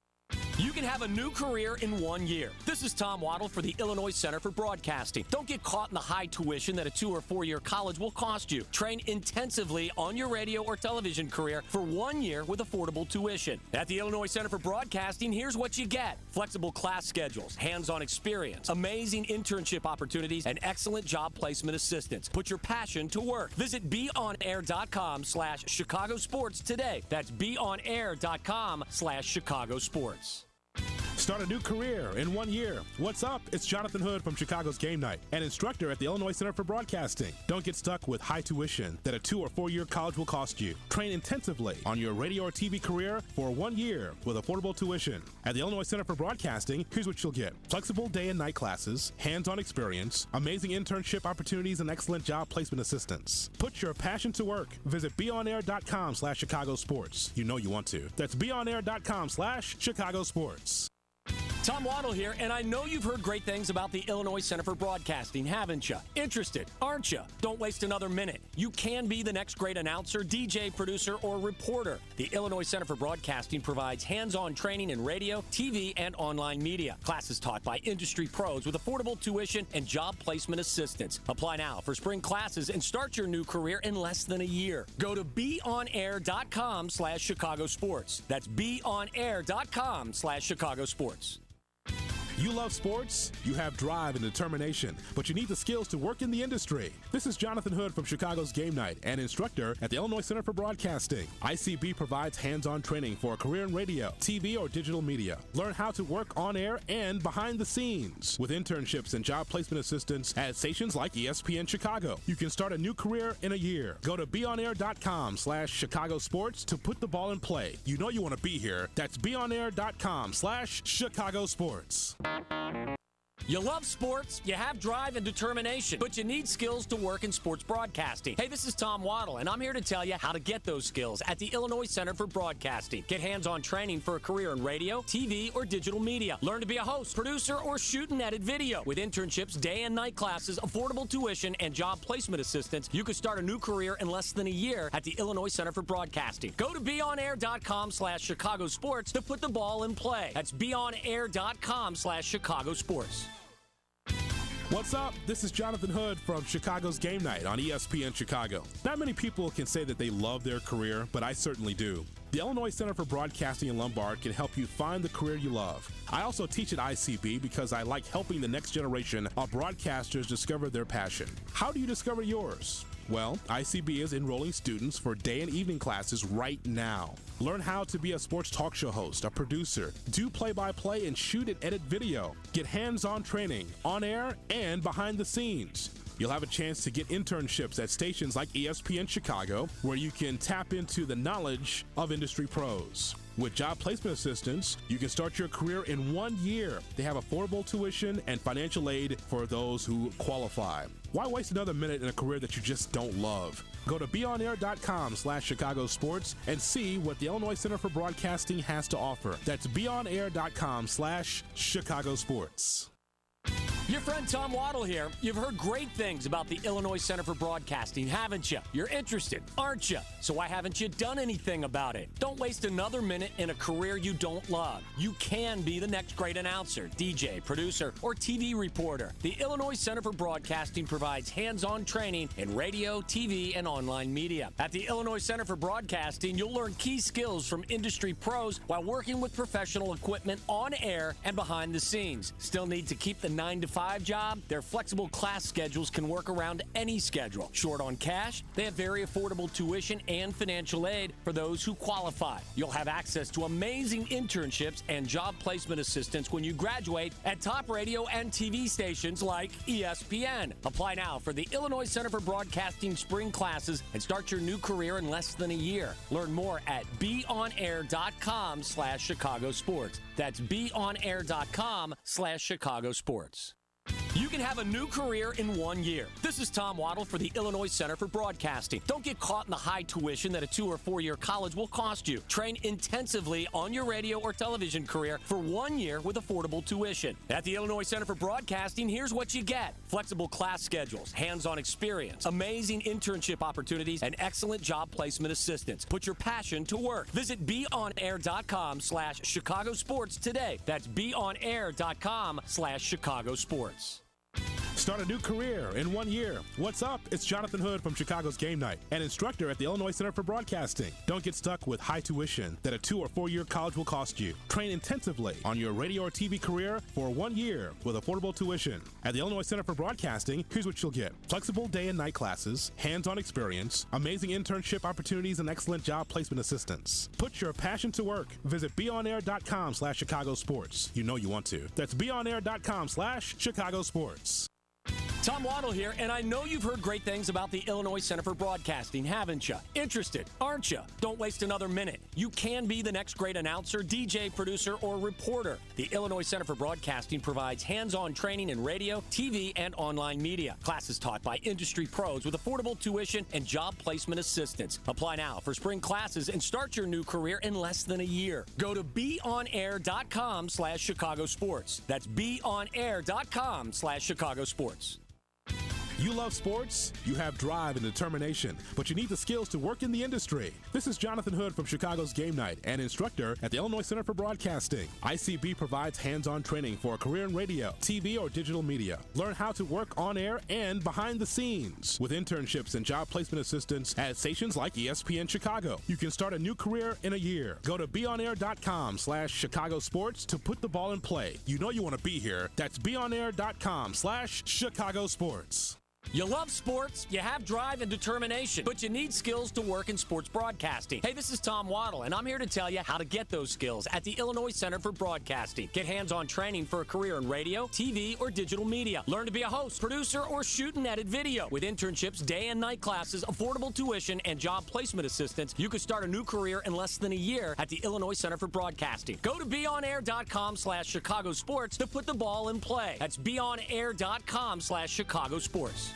You can have a new career in 1 year. This is Tom Waddle for the Illinois Center for Broadcasting. Don't get caught in the high tuition that a 2 or 4 year college will cost you. Train intensively on your radio or television career for 1 year with affordable tuition. At the Illinois Center for Broadcasting, here's what you get: flexible class schedules, hands-on experience, amazing internship opportunities, and excellent job placement assistance. Put your passion to work. Visit beonair.com/Chicago Sports today. That's beonair.com/Chicago Sports. Start a new career in 1 year. What's up? It's Jonathan Hood from Chicago's Game Night, an instructor at the Illinois Center for Broadcasting. Don't get stuck with high tuition that a 2 or 4 year college will cost you. Train intensively on your radio or TV career for 1 year with affordable tuition. At the Illinois Center for Broadcasting, here's what you'll get: flexible day and night classes, hands-on experience, amazing internship opportunities, and excellent job placement assistance. Put your passion to work. Visit beonair.com/Chicago Sports. You know you want to. That's beonair.com/Chicago Sports. Tom Waddle here, and I know you've heard great things about the Illinois Center for Broadcasting, haven't you? Interested, aren't you? Don't waste another minute. You can be the next great announcer, DJ, producer, or reporter. The Illinois Center for Broadcasting provides hands-on training in radio, TV, and online media. Classes taught by industry pros with affordable tuition and job placement assistance. Apply now for spring classes and start your new career in less than a year. Go to beonair.com/Chicago Sports. That's beonair.com/Chicago Sports. You love sports, you have drive and determination, but you need the skills to work in the industry. This is Jonathan Hood from Chicago's Game Night, an instructor at the Illinois Center for Broadcasting. ICB provides hands-on training for a career in radio, TV, or digital media. Learn how to work on air and behind the scenes with internships and job placement assistance at stations like ESPN Chicago. You can start a new career in a year. Go to beonair.com/Chicago Sports to put the ball in play. You know you want to be here. That's beonair.com/Chicago Sports. You love sports, you have drive and determination, but you need skills to work in sports broadcasting. Hey, this is Tom Waddle, and I'm here to tell you how to get those skills at the Illinois Center for Broadcasting. Get hands-on training for a career in radio, TV, or digital media. Learn to be a host, producer, or shoot and edit video. With internships, day and night classes, affordable tuition, and job placement assistance, you can start a new career in less than a year at the Illinois Center for Broadcasting. Go to beonair.com/Chicago Sports to put the ball in play. That's beonair.com/Chicago Sports. What's up? This is Jonathan Hood from Chicago's Game Night on ESPN Chicago. Not many people can say that they love their career, but I certainly do. The Illinois Center for Broadcasting in Lombard can help you find the career you love. I also teach at ICB because I like helping the next generation of broadcasters discover their passion. How do you discover yours? Well, ICB is enrolling students for day and evening classes right now. Learn how to be a sports talk show host, a producer, do play-by-play, and shoot and edit video. Get hands-on training, on air, and behind the scenes. You'll have a chance to get internships at stations like ESPN Chicago, where you can tap into the knowledge of industry pros. With job placement assistance, you can start your career in 1 year. They have affordable tuition and financial aid for those who qualify. Why waste another minute in a career that you just don't love? Go to beonair.com/Chicago Sports and see what the Illinois Center for Broadcasting has to offer. That's beonair.com/Chicago Sports. Your friend Tom Waddle here. You've heard great things about the Illinois Center for Broadcasting, haven't you? You're interested, aren't you? So why haven't you done anything about it? Don't waste another minute in a career you don't love. You can be the next great announcer, DJ, producer, or TV reporter. The Illinois Center for Broadcasting provides hands-on training in radio, TV, and online media. At the Illinois Center for Broadcasting, you'll learn key skills from industry pros while working with professional equipment on air and behind the scenes. Still need to keep the 9-to-5 job? Their flexible class schedules can work around any schedule. Short on cash? They have very affordable tuition and financial aid for those who qualify. You'll have access to amazing internships and job placement assistance when you graduate at top radio and TV stations like ESPN. Apply now for the Illinois Center for Broadcasting spring classes and start your new career in less than a year. Learn more at beonair.com/Chicago Sports. That's beonair.com/Chicago Sports. You can have a new career in 1 year. This is Tom Waddle for the Illinois Center for Broadcasting. Don't get caught in the high tuition that a 2 or 4 year college will cost you. Train intensively on your radio or television career for 1 year with affordable tuition. At the Illinois Center for Broadcasting, here's what you get: flexible class schedules, hands-on experience, amazing internship opportunities, and excellent job placement assistance. Put your passion to work. Visit beonair.com/Chicago Sports today. That's beonair.com/Chicago Sports. Start a new career in 1 year. What's up? It's Jonathan Hood from Chicago's Game Night, an instructor at the Illinois Center for Broadcasting. Don't get stuck with high tuition that a 2 or 4 year college will cost you. Train intensively on your radio or TV career for 1 year with affordable tuition. At the Illinois Center for Broadcasting, here's what you'll get: flexible day and night classes, hands-on experience, amazing internship opportunities, and excellent job placement assistance. Put your passion to work. Visit beonair.com/Chicago Sports. You know you want to. That's beonair.com/Chicago Sports. Tom Waddle here, and I know you've heard great things about the Illinois Center for Broadcasting, haven't you? Interested, aren't you? Don't waste another minute. You can be the next great announcer, DJ, producer, or reporter. The Illinois Center for Broadcasting provides hands-on training in radio, TV, and online media. Classes taught by industry pros with affordable tuition and job placement assistance. Apply now for spring classes and start your new career in less than a year. Go to beonair.com/Chicago Sports. That's beonair.com/Chicago Sports. You love sports, you have drive and determination, but you need the skills to work in the industry. This is Jonathan Hood from Chicago's Game Night, an instructor at the Illinois Center for Broadcasting. ICB provides hands-on training for a career in radio, TV, or digital media. Learn how to work on air and behind the scenes with internships and job placement assistance at stations like ESPN Chicago. You can start a new career in a year. Go to beonair.com/Chicago Sports to put the ball in play. You know you want to be here. That's beonair.com/Chicago Sports. You love sports, you have drive and determination, but you need skills to work in sports broadcasting. Hey, this is Tom Waddle, and I'm here to tell you how to get those skills at the Illinois Center for Broadcasting. Get hands-on training for a career in radio, TV, or digital media. Learn to be a host, producer, or shoot and edit video. With internships, day and night classes, affordable tuition, and job placement assistance, you could start a new career in less than a year at the Illinois Center for Broadcasting. Go to beonair.com/Chicago Sports to put the ball in play. That's beonair.com/Chicago Sports.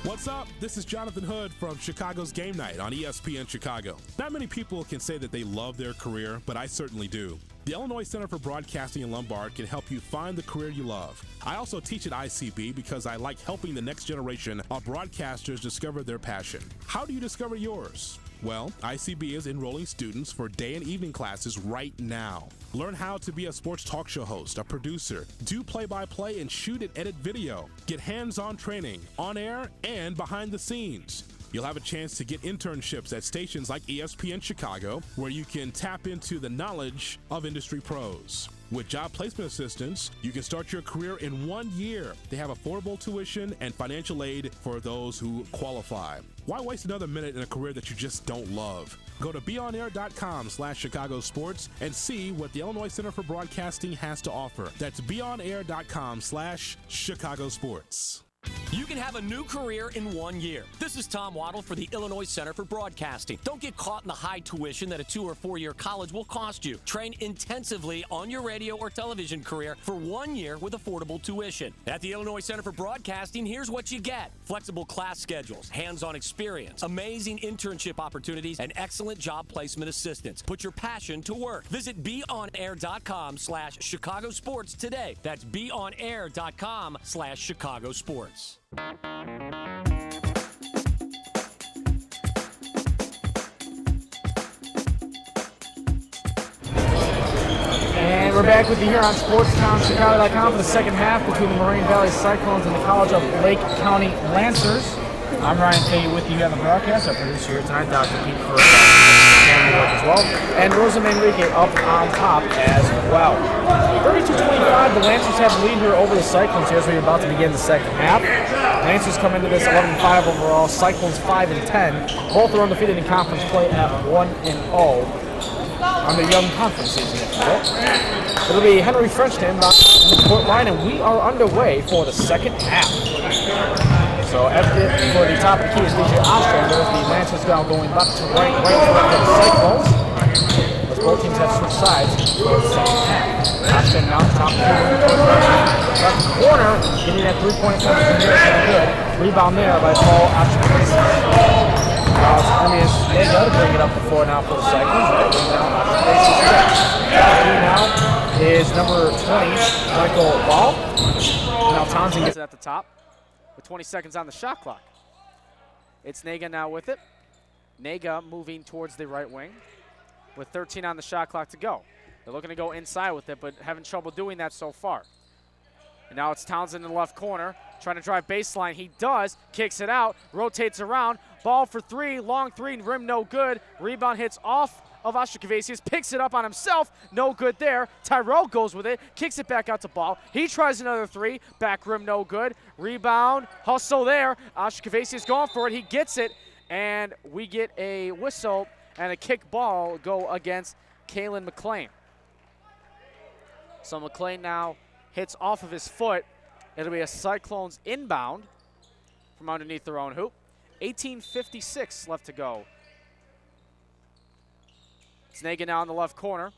What's up? This is Jonathan Hood from Chicago's Game Night on ESPN Chicago. Not many people can say that they love their career, but I certainly do. The Illinois Center for Broadcasting in Lombard can help you find the career you love. I also teach at ICB because I like helping the next generation of broadcasters discover their passion. How do you discover yours? Well, ICB is enrolling students for day and evening classes right now. Learn how to be a sports talk show host, a producer, do play-by-play, and shoot and edit video. Get hands-on training, on air, and behind the scenes. You'll have a chance to get internships at stations like ESPN Chicago, where you can tap into the knowledge of industry pros. With job placement assistance, you can start your career in 1 year. They have affordable tuition and financial aid for those who qualify. Why waste another minute in a career that you just don't love? Go to beonair.com/Chicago Sports and see what the Illinois Center for Broadcasting has to offer. That's beonair.com/Chicago Sports. You can have a new career in 1 year. This is Tom Waddle for the Illinois Center for Broadcasting. Don't get caught in the high tuition that a 2 or 4 year college will cost you. Train intensively on your radio or television career for 1 year with affordable tuition. At the Illinois Center for Broadcasting, here's what you get: flexible class schedules, hands-on experience, amazing internship opportunities, and excellent job placement assistance. Put your passion to work. Visit beonair.com/Chicago Sports today. That's beonair.com/Chicago Sports. And we're back with you here on SportsTownChicago.com for the second half between the Moraine Valley Cyclones and the College of Lake County Lancers. I'm Ryan Fahey with you on the broadcast. Our producer here tonight, Dr. Pete Ferrer, as well, and Rosa Manrique up on top as well. 32-25, the Lancers have the lead here over the Cyclones here as we're about to begin the second half. Lancers come into this 11-5 overall, Cyclones 5-10. Both are undefeated in conference play at 1-0 on the young conference season, if you will. It'll be Henry Frenchton on the court line, and we are underway for the second half. So for the top of the key is DJ Ostrom. There's the Lancers now going back to right for the Cyclones. Let's both teams have switched sides for the second half. Ostrander now top left corner, getting that three-point attempt from there is good. Rebound there by Paul Ostrander. Now it's Ermias Nega to bring it up the floor now for the Cyclones. Now is number 20, Michael Ball. Now Townsend gets it at the top with 20 seconds on the shot clock. It's Nega now with it. Nega moving towards the right wing with 13 on the shot clock to go. They're looking to go inside with it, but having trouble doing that so far. And now it's Townsend in the left corner, trying to drive baseline. He does, kicks it out, rotates around. Ball for three, long three, rim no good. Rebound hits off of Ostrikavicius, picks it up on himself, no good there. Tyrell goes with it, kicks it back out to Ball. He tries another three, back rim no good. Rebound, hustle there. Ostrikavicius going for it, he gets it, and we get a whistle and a kick ball go against Kalen McLean. So McLean now hits off of his foot. It'll be a Cyclones inbound from underneath their own hoop. 18:56 left to go. It's Nega now in the left corner.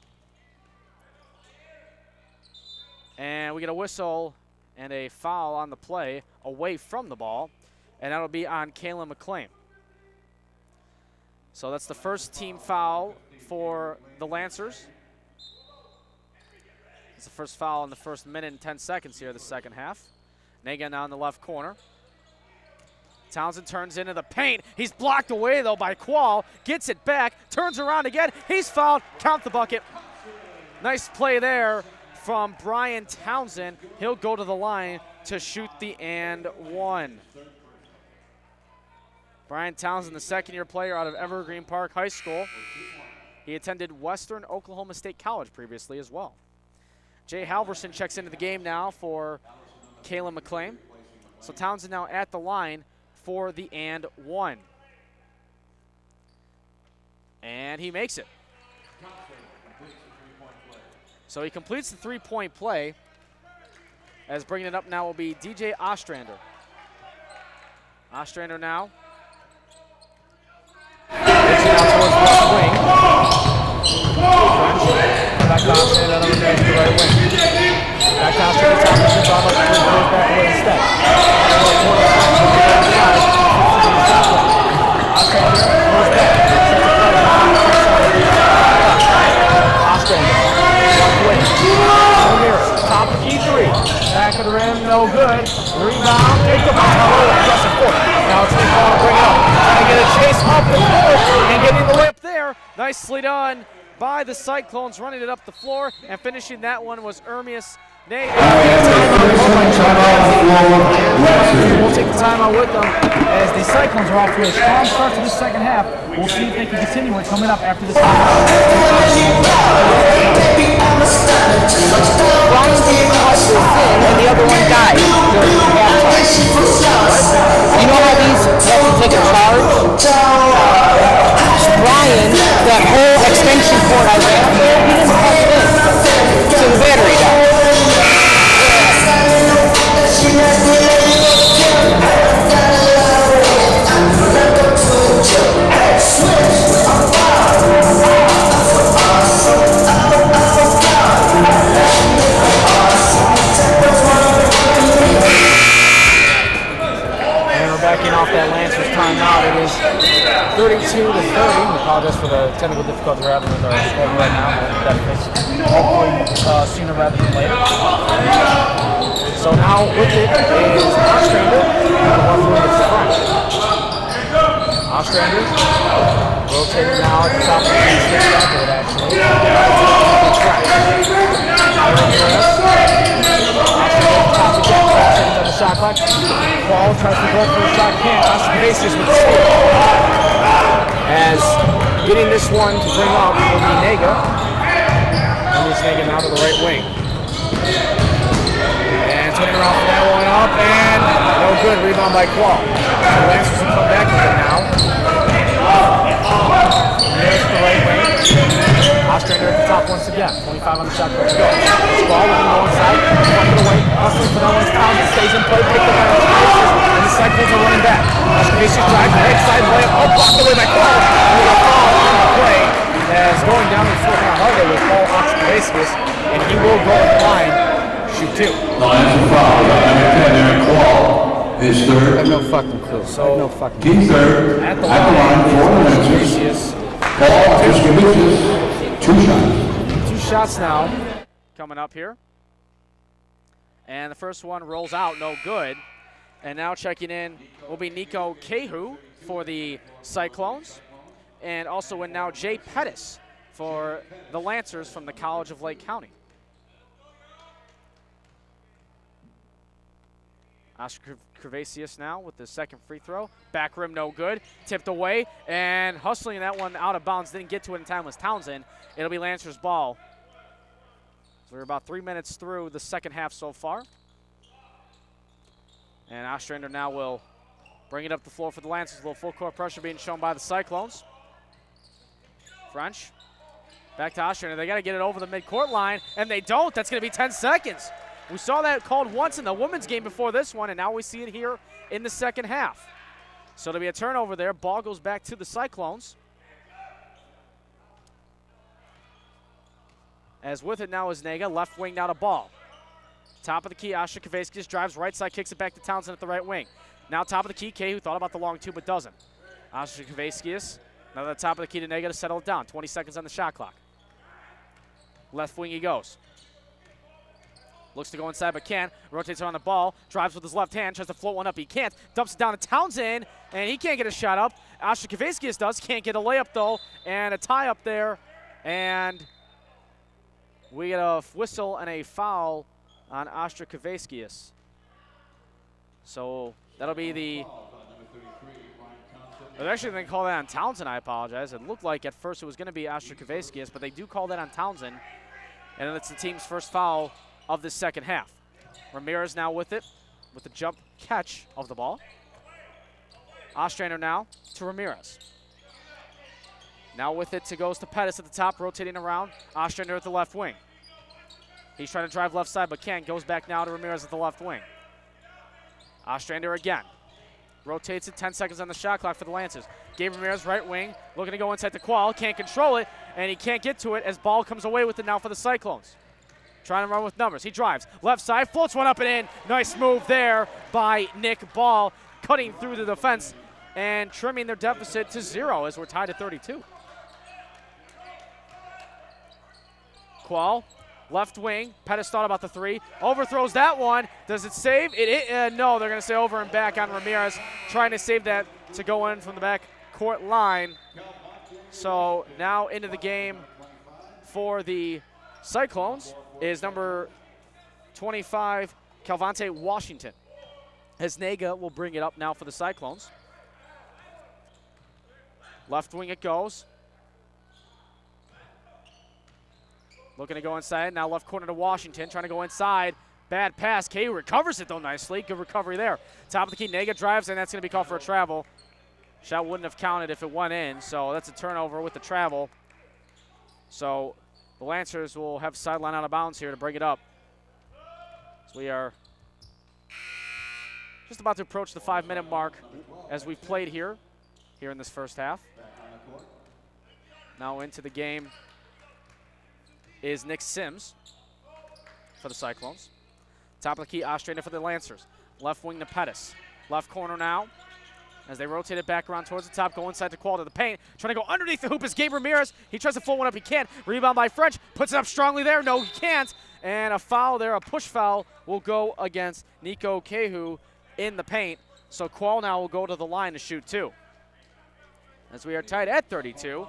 And we get a whistle and a foul on the play away from the ball. And that'll be on Kalen McLean. So that's the first team foul for the Lancers. It's the first foul in the first minute and 10 seconds here, the second half. Nega now in the left corner. Townsend turns into the paint. He's blocked away, though, by Qual. Gets it back, turns around again. He's fouled. Count the bucket. Nice play there from Brian Townsend. He'll go to the line to shoot the and one. Brian Townsend, the second-year player out of Evergreen Park High School. He attended Western Oklahoma State College previously as well. Jay Halverson checks into the game now for Kalen McLean. So Townsend now at the line for the and one. And he makes it. So he completes the three-point play. As bringing it up now will be DJ Ostrander. Ostrander now. Takes it out towards the left wing. Back to Ostrander on the right wing. Back to Ostrander, top of the shot, goes back away instead. Top of E3. Back of the rim, no good. Rebound, take the ball. Now it's the ball to bring it up. Trying to get a chase up the court and getting the lip there. Nicely done by the Cyclones, running it up the floor, and finishing that one was Ermias Nega. We'll take the timeout with them as the Cyclones are off to a strong start to the second half. We'll see if they can continue it coming up after this timeout. And the other one died during halftime. You know how these have to take a charge? Brian, that whole extension cord I ran there, he didn't have it in. So the battery died. Backing off that Lancers timeout. It is 32-30. We apologize for the technical difficulties we're having with our score right now. That is hopefully sooner rather than later. So now with it is Ostrander. Ostrander rotating now at the top of the record, actually. Shot clock. Paul tries to go for a shot, can't. Ostrikavicius with the steal. As getting this one to bring up will be Nega. And this Nega now to the right wing. And turning around for that one up, and no good. Rebound by Qual. The Lancers will come back with it now. There's the right wing. Ostrander at the top once again. 25 on the shot clock to go. Ball will go inside. Fucking away. Hustling for that one. Townsend stays in play. Picked up by Ostrikavicius. And the Cyclones are running back. Ostrikavicius drives right side layup. Oh, blocked away by Qual. And a foul on the play. as going down the floor now harder with Paul Oxkavasius, and he will go in line, shoot 2. The Lancer foul, number 10, Aaron Quall, his I third. have no fucking clue. So, Team third, at the line for the line, Lancers. Oxkavasius, Paul Oxkavasius, 2 shots. 2 shots now. Coming up here. And the first one rolls out, no good. And now checking in will be Nico Kehu for the Cyclones. And also in now Jay Pettis for the Lancers from the College of Lake County. Oscar Kravasius now with the second free throw. Back rim, no good. Tipped away, and hustling that one out of bounds. Didn't get to it in time was Townsend. It'll be Lancers' ball. So we're about 3 minutes through the second half so far. And Ostrander now will bring it up the floor for the Lancers. A little full court pressure being shown by the Cyclones. French, back to Ostrander. They got to get it over the midcourt line, and they don't. That's going to be 10 seconds. We saw that called once in the women's game before this one, and now we see it here in the second half. So there'll be a turnover there. Ball goes back to the Cyclones. As with it now is Nega, left wing now to Ball. Top of the key, Asha Kavaiskis drives right side, kicks it back to Townsend at the right wing. Now top of the key, Kay, who thought about the long 2 but doesn't. Asha Kavaiskis, now the top of the key to Nega to settle it down. 20 seconds on the shot clock. Left wing he goes. Looks to go inside but can't. Rotates around the ball. Drives with his left hand. Tries to float one up. He can't. Dumps it down to Townsend. And he can't get a shot up. Asha Kavaiskis does. Can't get a layup though. And a tie up there. And we get a whistle and a foul on Astra Kavaiskis. So that'll be the... They're actually going to call that on Townsend. I apologize. It looked like at first it was going to be Astra Kavaiskis, but they do call that on Townsend. And it's the team's first foul of the second half. Ramirez now with it, with the jump catch of the ball. Ostrander now to Ramirez. Now with it goes to Pettis at the top, rotating around. Ostrander at the left wing. He's trying to drive left side but can't. Goes back now to Ramirez at the left wing. Ostrander again. Rotates it, 10 seconds on the shot clock for the Lancers. Gabe Ramirez, right wing, looking to go inside the Qual. Can't control it, and he can't get to it as Ball comes away with it now for the Cyclones. Trying to run with numbers. He drives. Left side, floats one up and in. Nice move there by Nick Ball, cutting through the defense and trimming their deficit to 0 as we're tied at 32. Qual, left wing. Pettis thought about the 3. Overthrows that one. Does it save? No, they're going to say over and back on Ramirez, trying to save that to go in from the back court line. So now into the game for the Cyclones is number 25, Calvante Washington. As Nega will bring it up now for the Cyclones. Left wing it goes. Looking to go inside. Now left corner to Washington. Trying to go inside. Bad pass. Kay recovers it though nicely. Good recovery there. Top of the key. Nega drives, and that's going to be called for a travel. Shot wouldn't have counted if it went in. So that's a turnover with the travel. So the Lancers will have sideline out of bounds here to bring it up. So we are just about to approach the 5-minute mark as we've played here in this first half. Now into the game is Nick Sims for the Cyclones. Top of the key, Ostrander for the Lancers. Left wing to Pettis. Left corner now as they rotate it back around towards the top, go inside to Qual to the paint. Trying to go underneath the hoop is Gabe Ramirez. He tries to float one up, he can't. Rebound by French, puts it up strongly there. No, he can't. And a foul there, a push foul, will go against Nico Kehu in the paint. So Qual now will go to the line to shoot 2. As we are tied at 32.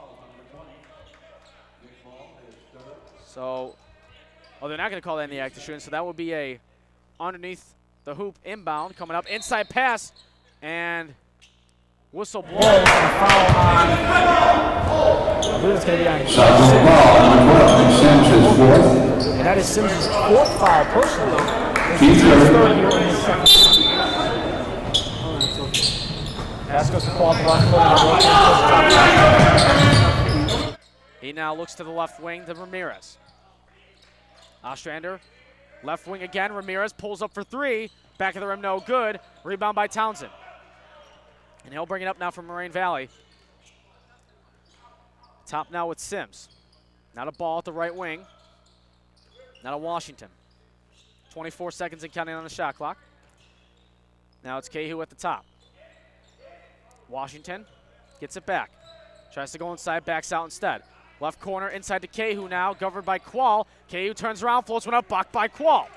So, they're not going to call that in the act of shooting, so that will be a underneath the hoop inbound coming up. Inside pass, and whistle blown. Foul on. I believe it's going to be on. And that is Sims' 4th foul personally. He's third here in the second. Pass goes to Qual. He now looks to the left wing to Ramirez. Ostrander, left wing again. Ramirez pulls up for 3. Back of the rim, no good. Rebound by Townsend. And he'll bring it up now from Moraine Valley. Top now with Sims. Now a ball at the right wing. Now to Washington. 24 seconds and counting on the shot clock. Now it's Cahoon at the top. Washington gets it back. Tries to go inside, backs out instead. Left corner inside to Cahoon now, governed by Qual. Cahoon turns around, floats one up, blocked by Qual.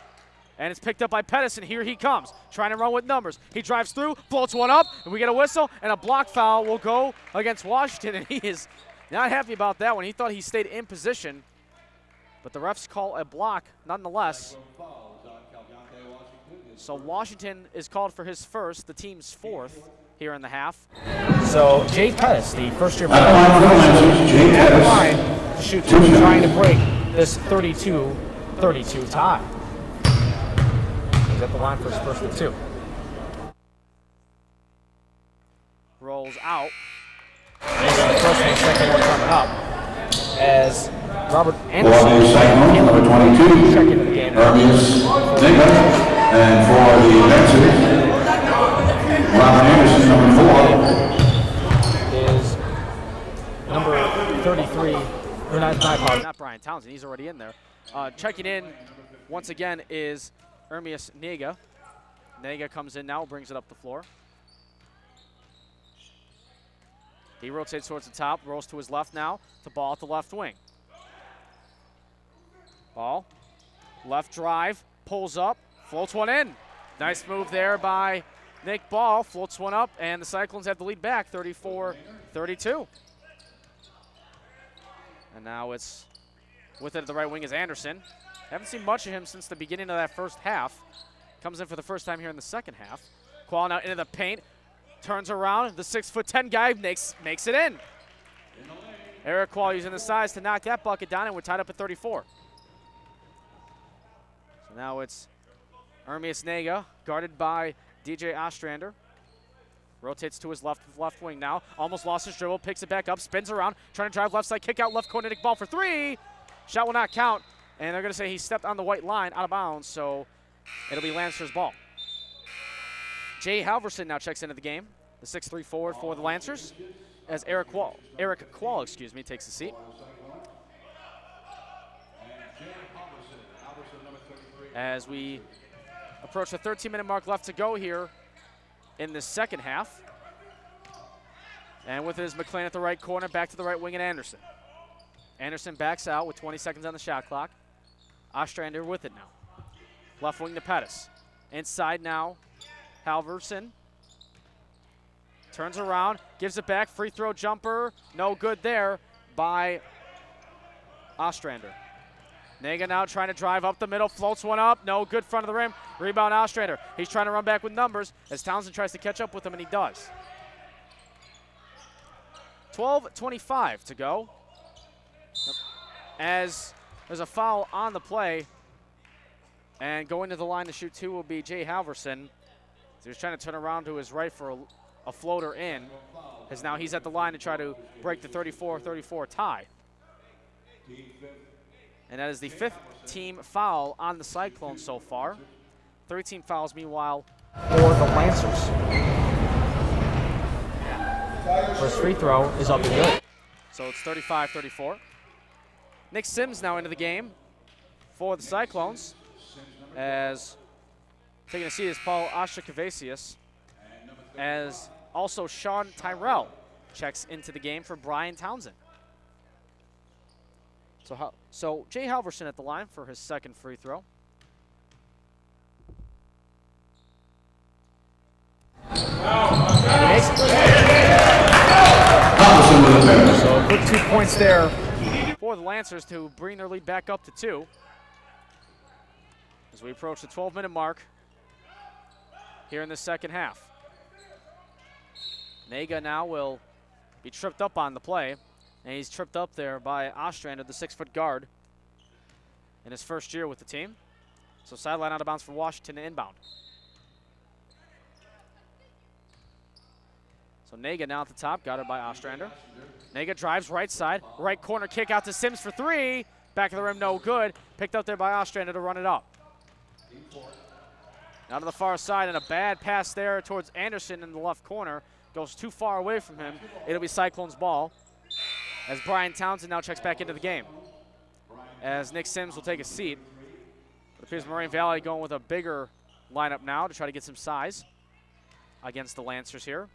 And it's picked up by Pedersen. Here he comes, trying to run with numbers. He drives through, floats one up, and we get a whistle, and a block foul will go against Washington, and he is not happy about that one. He thought he stayed in position, but the refs call a block nonetheless. So Washington is called for his first, the team's fourth here in the half. So Jay Pettis, the first-year player, at the line to shoot two, trying to break this 32-32 tie. He's at the line for his first and two. Rolls out. And the first and second one coming up as Robert Anderson, number 22, check into the game. And for the Lancers, Robert Anderson, number 4. Is number 33, or Not Brian Townsend, he's already in there. Checking in once again is Ermias Nega. Nega comes in now, brings it up the floor. He rotates towards the top, rolls to his left now, to ball at the left wing. Ball, left drive, pulls up, floats one in. Nice move there by Nick Ball, floats one up, and the Cyclones have the lead back, 34-32. And now it's with it at the right wing is Anderson. Haven't seen much of him since the beginning of that first half. Comes in for the first time here in the second half. Qual now into the paint, turns around, the 6'10" guy makes it in. Eric Qual using the size to knock that bucket down, and we're tied up at 34. So now it's Ermias Nega, guarded by DJ Ostrander. Rotates to his left wing now. Almost lost his dribble, picks it back up, spins around, trying to drive left side, kick out left corner, Nick Ball for three. Shot will not count, and they're going to say he stepped on the white line out of bounds, so it'll be Lancers' ball. Jay Halverson now checks into the game, the 6'3" forward for the Lancers, as Eric Qual, takes the seat. As we approach the 13-minute mark left to go here in the second half. And with it is McLean at the right corner, back to the right wing and Anderson. Anderson backs out with 20 seconds on the shot clock. Ostrander with it now. Left wing to Pettis. Inside now, Halverson. Turns around, gives it back, free throw jumper, no good there by Ostrander. Nega now trying to drive up the middle, floats one up, no good front of the rim. Rebound Ostrander. He's trying to run back with numbers as Townsend tries to catch up with him, and he does. 12:25 to go. As there's a foul on the play, and going to the line to shoot two will be Jay Halverson. So he's trying to turn around to his right for a floater in, as now he's at the line to try to break the 34-34 tie. And that is the fifth team foul on the Cyclones so far. 13 fouls, meanwhile, for the Lancers. First free throw is up and good. So it's 35-34. Nick Sims now into the game for the Cyclones, as taking a seat is Paul Ashakavasius, as also Sean Tyrell checks into the game for Brian Townsend. So Jay Halverson at the line for his second free throw. So quick 2 points there for the Lancers to bring their lead back up to 2. As we approach the 12-minute mark here in the second half. Nega now will be tripped up on the play. And he's tripped up there by Ostrander, the 6-foot guard, in his first year with the team. So sideline out of bounds for Washington inbound. So Nega now at the top, guarded by Ostrander. Nega drives right side, right corner kick out to Sims for three. Back of the rim, no good. Picked up there by Ostrander to run it up. Now to the far side, and a bad pass there towards Anderson in the left corner. Goes too far away from him. It'll be Cyclones' ball. as Brian Townsend now checks back into the game. As Nick Sims will take a seat. It appears Moraine Valley going with a bigger lineup now to try to get some size against the Lancers here.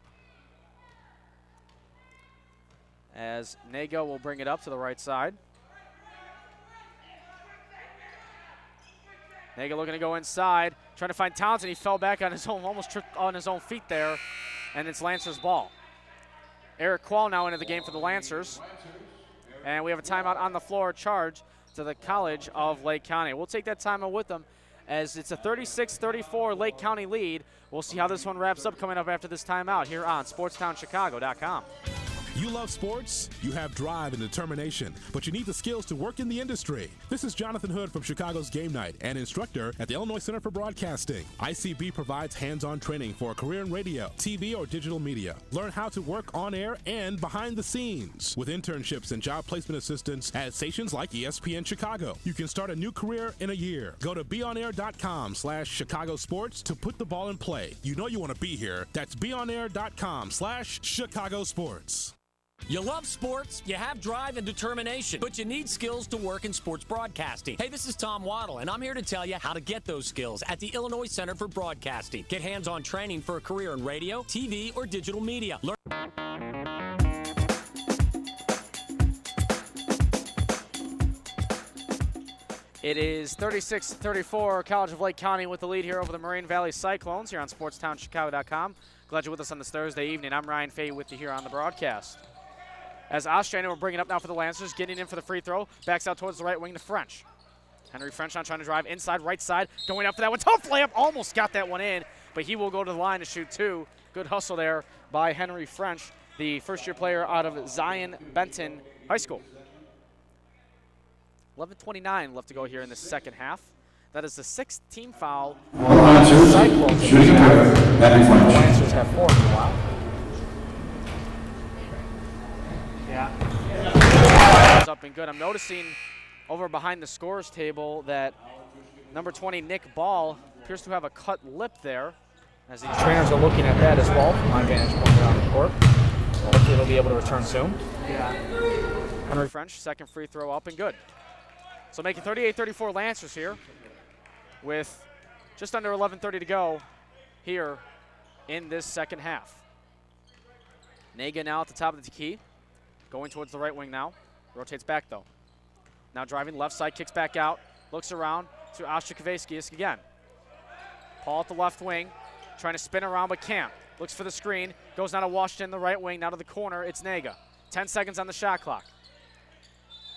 As Nago will bring it up to the right side. Nago looking to go inside, trying to find Townsend. He fell back on his own, almost tripped on his own feet there, and it's Lancers ball. Eric Quall now into the game for the Lancers. And we have a timeout on the floor, charge to the College of Lake County. We'll take that timeout with them as it's a 36-34 Lake County lead. We'll see how this one wraps up coming up after this timeout here on SportsTownChicago.com. You love sports, you have drive and determination, but you need the skills to work in the industry. This is Jonathan Hood from Chicago's Game Night and instructor at the Illinois Center for Broadcasting. ICB provides hands-on training for a career in radio, TV, or digital media. Learn how to work on air and behind the scenes with internships and job placement assistance at stations like ESPN Chicago. You can start a new career in a year. Go to beonair.com/Chicago Sports to put the ball in play. You know you want to be here. That's beonair.com/Chicago Sports. You love sports, you have drive and determination, but you need skills to work in sports broadcasting. Hey, this is Tom Waddle, and I'm here to tell you how to get those skills at the Illinois Center for Broadcasting. Get hands-on training for a career in radio, TV, or digital media. It is 36-34, College of Lake County with the lead here over the Moraine Valley Cyclones here on SportsTownChicago.com. Glad you're with us on this Thursday evening. I'm Ryan Fahey with you here on the broadcast. As Ostrander will bring it up now for the Lancers, getting in for the free throw, backs out towards the right wing to French. Henry French now trying to drive inside, right side, going up for that one. Tough layup, almost got that one in, but he will go to the line to shoot two. Good hustle there by Henry French, the first-year player out of Zion Benton High School. 11:29 left to go here in the second half. That is the sixth team foul. Lancers shooting pair, Henry French. Lancers have 4 in a while. Yeah. Up and good. I'm noticing over behind the scorers table that number 20, Nick Ball, appears to have a cut lip there. As the Trainers are looking at that as well from my vantage point around the court. So hopefully they'll be able to return soon. Yeah. Henry French, second free throw up and good. So making 38-34 Lancers here with just under 11:30 to go here in this second half. Naga now at the top of the key, going towards the right wing now. Rotates back though. Now driving left side, kicks back out, looks around to Ostrikowskiis again. Paul at the left wing, trying to spin around but can't. Looks for the screen, goes now to Washington, the right wing, now to the corner, it's Naga. 10 seconds on the shot clock.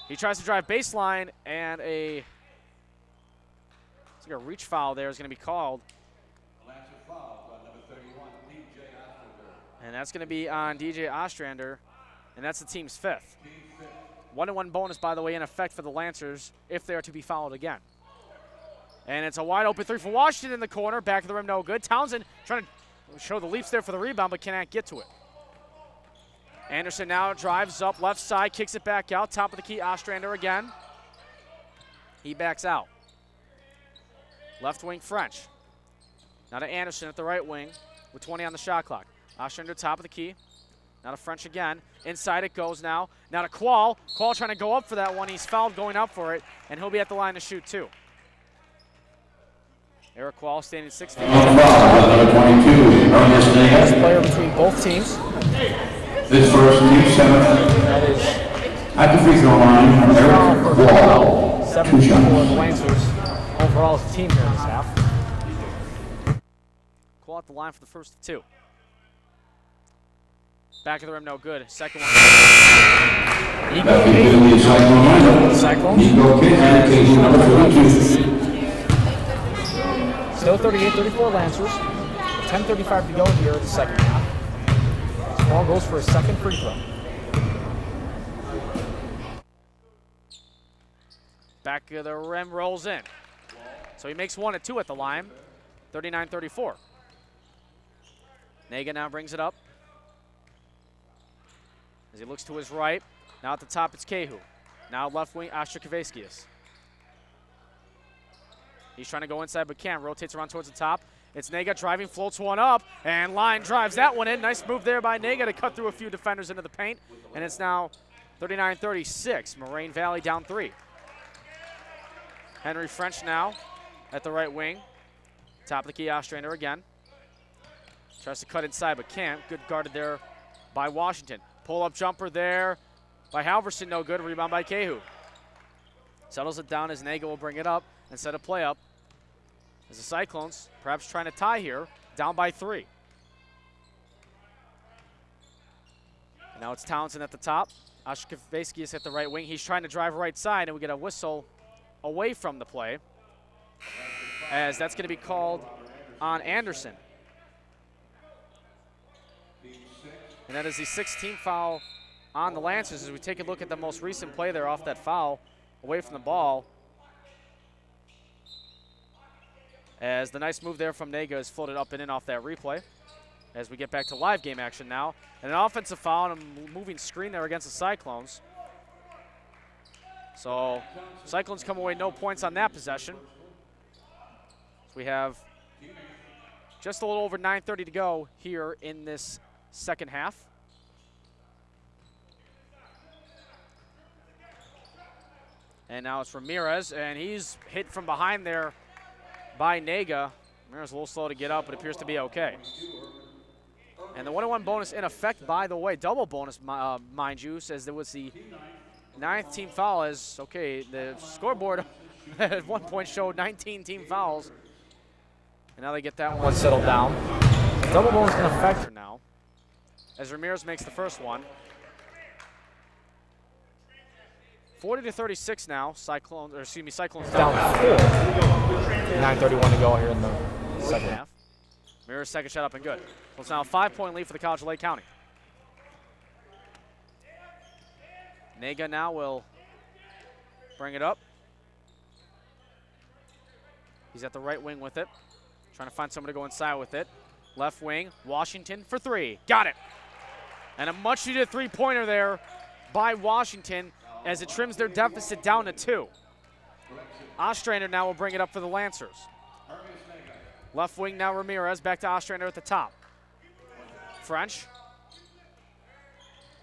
He tries to drive baseline, and a reach foul there is going to be called. And that's going to be on DJ Ostrander, and that's the team's fifth. 1-1 bonus, by the way, in effect for the Lancers if they are to be fouled again. And it's a wide open three for Washington in the corner. Back of the rim, no good. Townsend trying to show the leaps there for the rebound, but cannot get to it. Anderson now drives up left side, kicks it back out. Top of the key, Ostrander again. He backs out. Left wing, French. Now to Anderson at the right wing with 20 on the shot clock. Ostrander top of the key. Now to French again. Inside it goes now. Now to Quall. Quall trying to go up for that one. He's fouled going up for it, and he'll be at the line to shoot two. Eric Quall standing 6 feet. Number 22, Best player between both teams. This first team center at the free throw line, Eric Quall. 7 2 for shots. the Lancers overall as a team here in this half. Quall at the line for the first of two. Back of the rim, no good. Second one. That will be the Cyclone lineup. Cyclones. Nico Kidd, indication number 32. Still 38-34 Lancers. 10:35 to go here in the second half. Ball goes for a second free throw. Back of the rim, rolls in. So he makes 1 and 2 at the line. 39-34. Naga now brings it up. As he looks to his right. Now at the top, it's Kehu. Now left wing, Ostrikowskiis. He's trying to go inside but can't. Rotates around towards the top. It's Naga driving, floats one up, and Line drives that one in. Nice move there by Naga to cut through a few defenders into the paint. And it's now 39-36, Moraine Valley down 3. Henry French now at the right wing. Top of the key, Ostrander again. Tries to cut inside but can't. Good guarded there by Washington. Pull-up jumper there by Halverson, no good. Rebound by Kehu. Settles it down as Naga will bring it up and set a play up. As the Cyclones perhaps trying to tie here, down by 3. And now it's Townsend at the top. Ashkeveski is at the right wing. He's trying to drive right side, and we get a whistle away from the play, as that's going to be called on Anderson. And that is the 16th foul on the Lancers as we take a look at the most recent play there off that foul, away from the ball. As the nice move there from Naga is floated up and in off that replay. As we get back to live game action now. And an offensive foul and a moving screen there against the Cyclones. So Cyclones come away no points on that possession. So we have just a little over 9:30 to go here in this second half. And now it's Ramirez, and he's hit from behind there by Naga. Ramirez a little slow to get up, but appears to be okay. And the 1-on-1 bonus in effect, by the way, double bonus, mind you, says there was the 9th team foul. As okay, the scoreboard at one point showed 19 team fouls. And now they get that one settled down. Double bonus in effect now, as Ramirez makes the first one. 40-36 now. Cyclones down 4. 9:31 to go here in the second half. Ramirez second shot up and good. So it's now a 5-point lead for the College of Lake County. Naga now will bring it up. He's at the right wing with it. Trying to find someone to go inside with it. Left wing, Washington for 3. Got it. And a much-needed three-pointer there by Washington as it trims their deficit down to 2. Ostrander now will bring it up for the Lancers. Left wing now Ramirez, back to Ostrander at the top. French.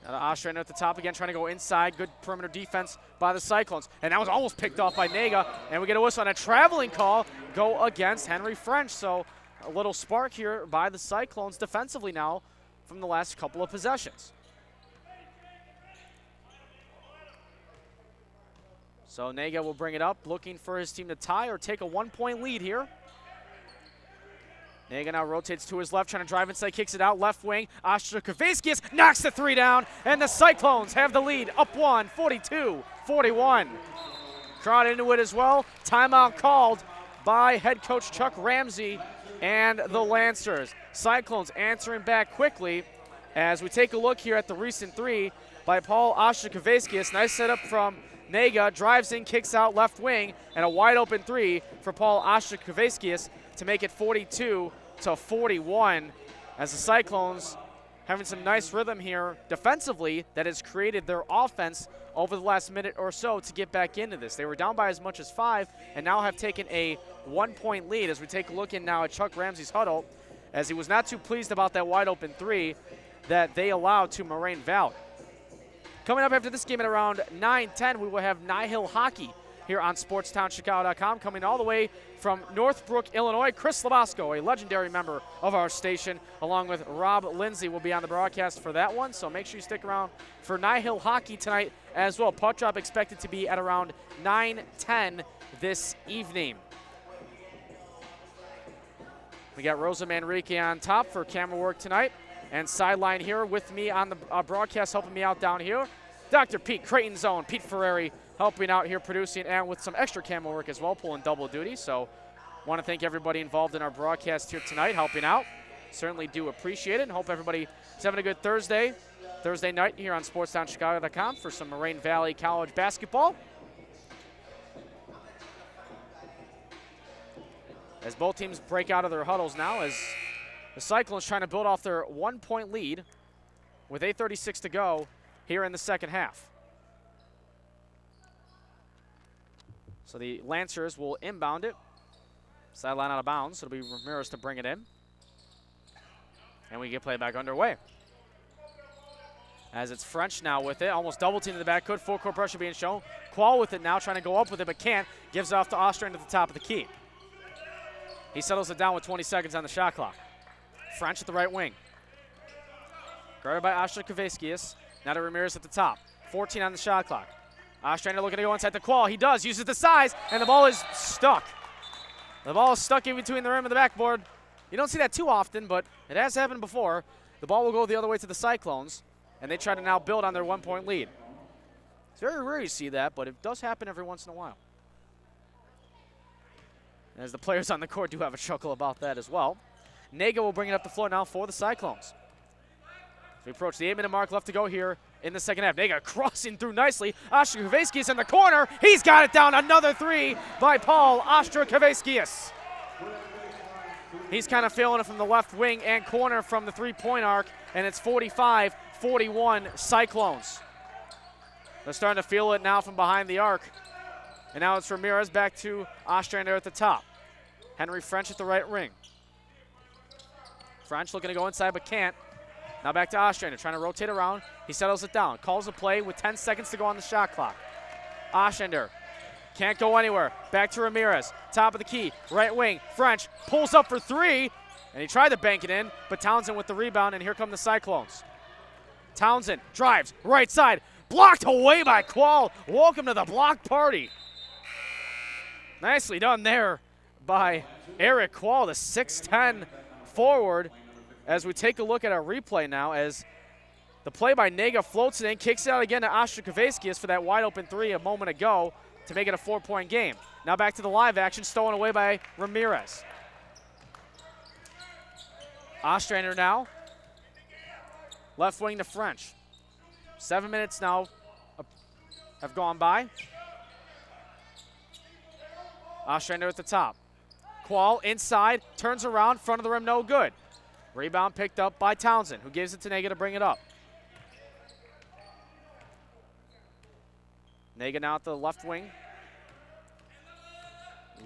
Now to Ostrander at the top again, trying to go inside. Good perimeter defense by the Cyclones. And that was almost picked off by Naga. And we get a whistle on a traveling call go against Henry French. So a little spark here by the Cyclones defensively now from the last couple of possessions. So Naga will bring it up, looking for his team to tie or take a 1-point lead here. Naga now rotates to his left, trying to drive inside, kicks it out, left wing. Ashkeveski knocks the 3 down, and the Cyclones have the lead, up 1, 42-41. Crowd into it as well. Timeout called by head coach Chuck Ramsey and the Lancers. Cyclones answering back quickly as we take a look here at the recent 3 by Paul Ashkeveski. Nice setup from Naga, drives in, kicks out left wing, and a wide open 3 for Paul Ashkeveski to make it 42-41 as the Cyclones having some nice rhythm here defensively that has created their offense over the last minute or so to get back into this. They were down by as much as 5 and now have taken a 1-point lead as we take a look in now at Chuck Ramsey's huddle, as he was not too pleased about that wide open 3 that they allowed to Moraine Valley. Coming up after this game at around 9:10, we will have Nihil Hockey here on SportsTownChicago.com. Coming all the way from Northbrook, Illinois, Chris Labasco, a legendary member of our station, along with Rob Lindsay will be on the broadcast for that one. So make sure you stick around for Nihil Hockey tonight as well. Puck drop expected to be at around 9:10 this evening. We got Rosa Manrique on top for camera work tonight. And sideline here with me on the broadcast, helping me out down here, Dr. Pete Creighton's own Pete Ferrari, helping out here producing and with some extra camera work as well, pulling double duty. So want to thank everybody involved in our broadcast here tonight, helping out. Certainly do appreciate it and hope everybody is having a good Thursday night here on SportsTownChicago.com for some Moraine Valley College basketball. As both teams break out of their huddles now, as the Cyclones trying to build off their 1-point lead with 8:36 to go here in the second half. So the Lancers will inbound it. Sideline out of bounds. It'll be Ramirez to bring it in. And we get play back underway. As it's French now with it, almost double team to the back, full court pressure being shown. Qual with it now, trying to go up with it, but can't. Gives it off to Ostrander at the top of the key. He settles it down with 20 seconds on the shot clock. French at the right wing. Guarded by Ostrander. Now to Ramirez at the top. 14 on the shot clock. Ostrander looking to go inside the Qual. He does, uses the size, and the ball is stuck. The ball is stuck in between the rim and the backboard. You don't see that too often, but it has happened before. The ball will go the other way to the Cyclones, and they try to now build on their 1-point lead. It's very rare you see that, but it does happen every once in a while. As the players on the court do have a chuckle about that as well. Nega will bring it up the floor now for the Cyclones. We approach the 8-minute mark, left to go here in the second half. Nega crossing through nicely. Ostrander in the corner. He's got it down. Another three by Paul Ostrander. He's kind of feeling it from the left wing and corner from the three-point arc, and it's 45-41 Cyclones. They're starting to feel it now from behind the arc. And now it's Ramirez back to Ostrander at the top. Henry French at the right wing. French looking to go inside but can't. Now back to Ostrander, trying to rotate around. He settles it down, calls a play with 10 seconds to go on the shot clock. Ostrander can't go anywhere. Back to Ramirez, top of the key, right wing. French pulls up for three, and he tried to bank it in, but Townsend with the rebound, and here come the Cyclones. Townsend drives, right side, blocked away by Qual. Welcome to the block party. Nicely done there by Eric Qual, the 6'10 forward. As we take a look at our replay now, as the play by Nega floats it in, kicks it out again to Ostrander for that wide open three a moment ago to make it a 4-point game. Now back to the live action, stolen away by Ramirez. Ostrander now, left wing to French. 7 minutes now have gone by. Ostrander at the top. Qual inside, turns around, front of the rim, no good. Rebound picked up by Townsend, who gives it to Nega to bring it up. Nega now at the left wing.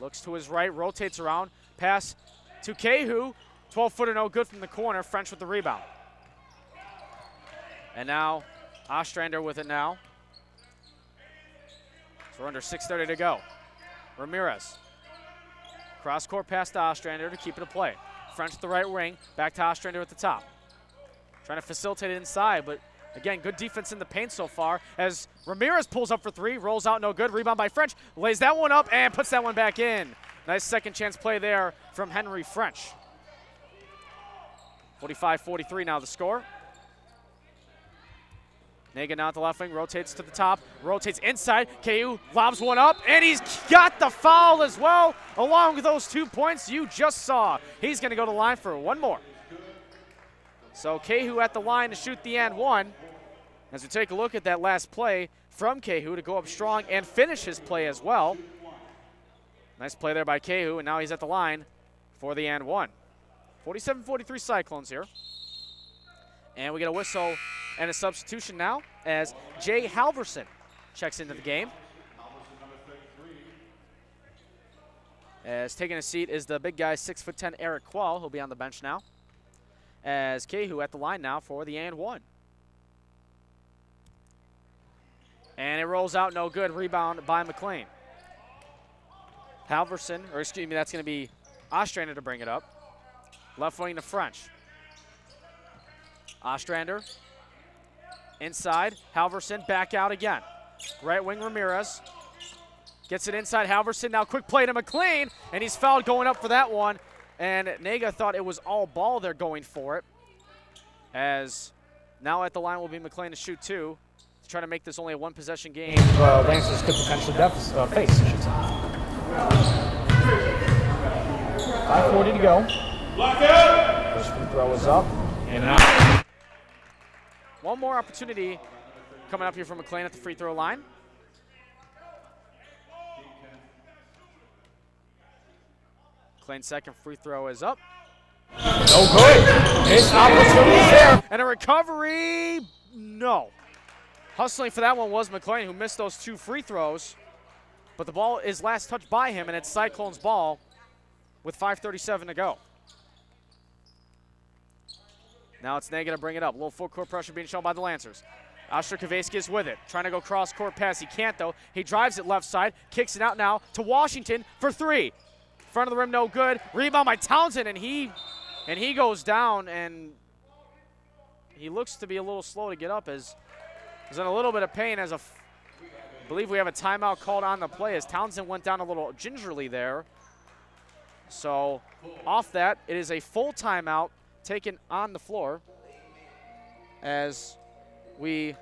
Looks to his right, rotates around. Pass to Kehu. 12-footer no good from the corner. French with the rebound. And now Ostrander with it now. So we're under 6:30 to go. Ramirez. Cross-court pass to Ostrander to keep it a play. French at the right wing, back to Ostrander at the top. Trying to facilitate it inside, but again, good defense in the paint so far as Ramirez pulls up for three, rolls out no good, rebound by French, lays that one up and puts that one back in. Nice second chance play there from Henry French. 45-43 now the score. Nega now at the left wing, rotates to the top, rotates inside. KU lobs one up, and he's got the foul as well, along with those 2 points you just saw. He's going to go to the line for one more. So KU at the line to shoot the and one. As we take a look at that last play from KU to go up strong and finish his play as well. Nice play there by KU, and now he's at the line for the and one. 47-43 Cyclones here. And we get a whistle and a substitution now as Jay Halverson checks into the game. As taking a seat is the big guy, 6'10", Eric Qual. He'll be on the bench now. As Kehu at the line now for the and one. And it rolls out no good. Rebound by McLean. Halverson, or excuse me, that's going to be Ostrander to bring it up. Left wing to French. Ostrander inside. Halverson back out again. Right wing Ramirez. Gets it inside Halverson. Now quick play to McLean, and he's fouled going up for that one. And Nega thought it was all ball there going for it. As now at the line will be McLean to shoot two. To try to make this only a one-possession game. Lancers could potentially face, I should say. 5:40 to go. First free throw is up and out. One more opportunity coming up here from McLean at the free throw line. McLean's second free throw is up. No good. His opportunity is there. And a recovery, no. Hustling for that one was McLean, who missed those two free throws. But the ball is last touched by him, and it's Cyclones' ball with 5:37 to go. Now it's Nega to bring it up. A little full court pressure being shown by the Lancers. Ostrowski is with it, trying to go cross-court pass. He can't, though. He drives it left side, kicks it out now to Washington for three. Front of the rim, no good. Rebound by Townsend, and he goes down, and he looks to be a little slow to get up as he's in a little bit of pain as I believe we have a timeout called on the play as Townsend went down a little gingerly there. So off that, it is a full timeout taken on the floor as we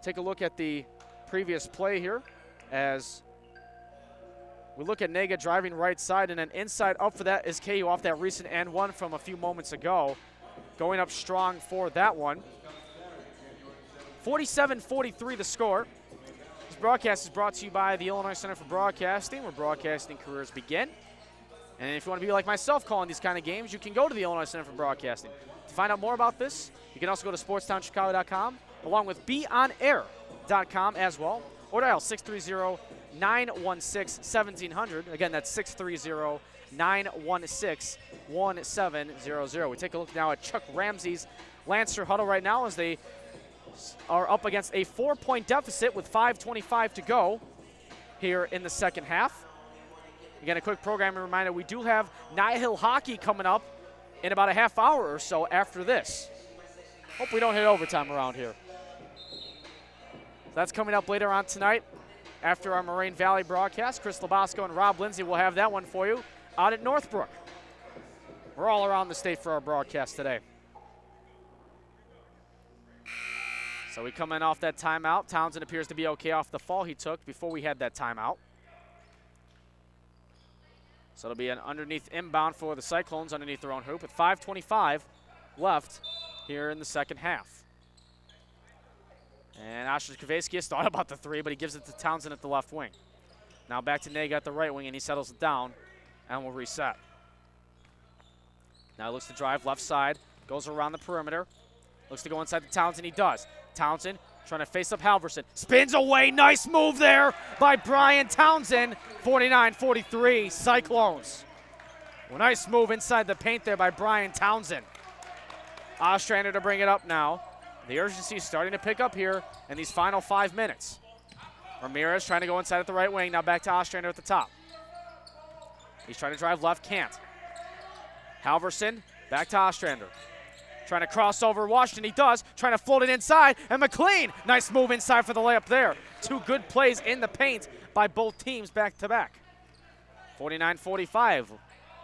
take a look at the previous play here as we look at Nega driving right side, and then inside up for that is KU off that recent and one from a few moments ago. Going up strong for that one. 47-43 the score. This broadcast is brought to you by the Illinois Center for Broadcasting, where broadcasting careers begin. And if you want to be like myself calling these kind of games, you can go to the Illinois Center for Broadcasting. To find out more about this, you can also go to sportstownchicago.com along with beonair.com as well, or dial 630-916-1700. Again, that's 630-916-1700. We take a look now at Chuck Ramsey's Lancer huddle right now as they are up against a 4-point deficit with 5:25 to go here in the second half. Again, a quick programming reminder, we do have Nihil hockey coming up in about a half hour or so after this. Hope we don't hit overtime around here. That's coming up later on tonight after our Moraine Valley broadcast. Chris Labasco and Rob Lindsay will have that one for you out at Northbrook. We're all around the state for our broadcast today. So we come in off that timeout. Townsend appears to be okay off the fall he took before we had that timeout. So it'll be an underneath inbound for the Cyclones underneath their own hoop with 5:25 left here in the second half. And Ostrowski has thought about the three, but he gives it to Townsend at the left wing. Now back to Nega at the right wing, and he settles it down and will reset. Now looks to drive left side, goes around the perimeter, looks to go inside the Townsend. He does. Townsend trying to face up Halverson. Spins away. Nice move there by Brian Townsend. 49-43 Cyclones. Well, nice move inside the paint there by Brian Townsend. Ostrander to bring it up now. The urgency is starting to pick up here in these final 5 minutes. Ramirez trying to go inside at the right wing. Now back to Ostrander at the top. He's trying to drive left, can't. Halverson back to Ostrander. Trying to cross over Washington, he does. Trying to float it inside, and McLean, nice move inside for the layup there. Two good plays in the paint by both teams back to back. 49-45,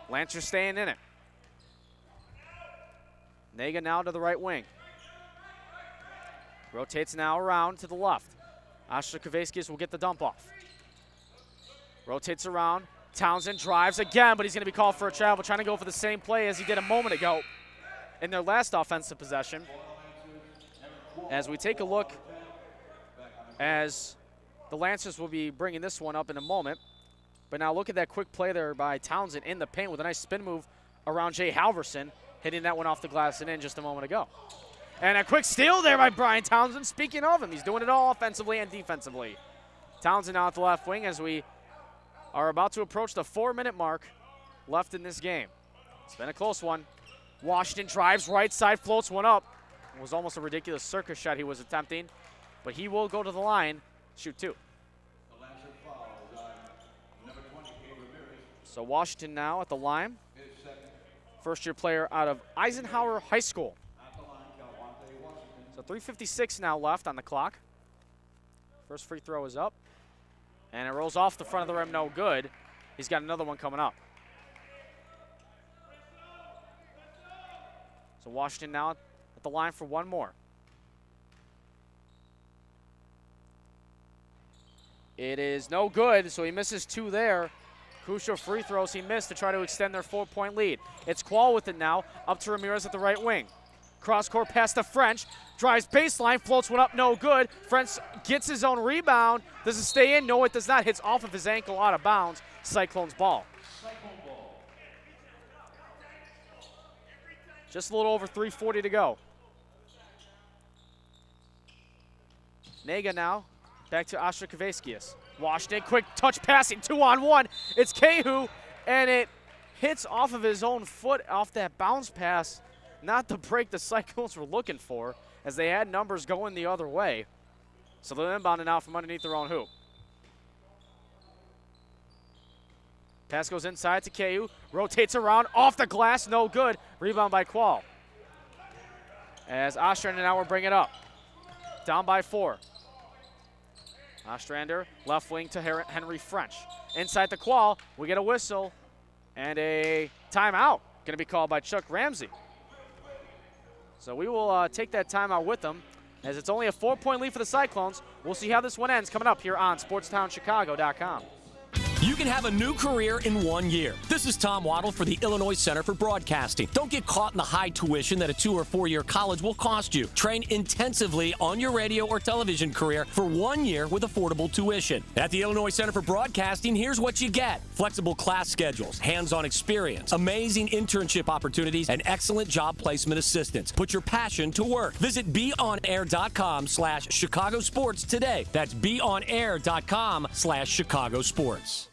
Lancers staying in it. Nega now to the right wing. Rotates now around to the left. Ostrowski will get the dump off. Rotates around. Townsend drives again, but he's going to be called for a travel, trying to go for the same play as he did a moment ago in their last offensive possession. As we take a look, as the Lancers will be bringing this one up in a moment. But now look at that quick play there by Townsend in the paint with a nice spin move around Jay Halverson, hitting that one off the glass and in just a moment ago. And a quick steal there by Brian Townsend. Speaking of him, he's doing it all offensively and defensively. Townsend now at the left wing as we are about to approach the 4-minute mark left in this game. It's been a close one. Washington drives right side, floats one up. It was almost a ridiculous circus shot he was attempting, but he will go to the line, shoot two. So Washington now at the line. First-year player out of Eisenhower High School. So 3:56 now left on the clock. First free throw is up. And it rolls off the front of the rim, no good. He's got another one coming up. So Washington now at the line for one more. It is no good, so he misses two there. Crucial free throws he missed to try to extend their 4-point lead. It's Qual with it now, up to Ramirez at the right wing. Cross-court pass to French, drives baseline, floats one up, no good. French gets his own rebound. Does it stay in? No, it does not. Hits off of his ankle out of bounds. Cyclones ball. Just a little over 3:40 to go. Nega now, back to Ostrowski. Washington, quick touch passing, 2-on-1. It's Kehu, and it hits off of his own foot off that bounce pass. not the break the Cyclones were looking for, as they had numbers going the other way. So they're inbounding out from underneath their own hoop. Pass goes inside to KU, rotates around, off the glass, no good. Rebound by Qual. As Ostrander now will bring it up. Down by 4. Ostrander, left wing to Henry French. Inside the Qual, we get a whistle and a timeout. Going to be called by Chuck Ramsey. So we will take that timeout with them, as it's only a 4-point lead for the Cyclones. We'll see how this one ends coming up here on SportsTownChicago.com. You can have a new career in 1 year. This is Tom Waddle for the Illinois Center for Broadcasting. Don't get caught in the high tuition that a 2 or 4 year college will cost you. Train intensively on your radio or television career for 1 year with affordable tuition. At the Illinois Center for Broadcasting, here's what you get: flexible class schedules, hands-on experience, amazing internship opportunities, and excellent job placement assistance. Put your passion to work. Visit beonair.com/Chicago Sports today. That's beonair.com/Chicago Sports.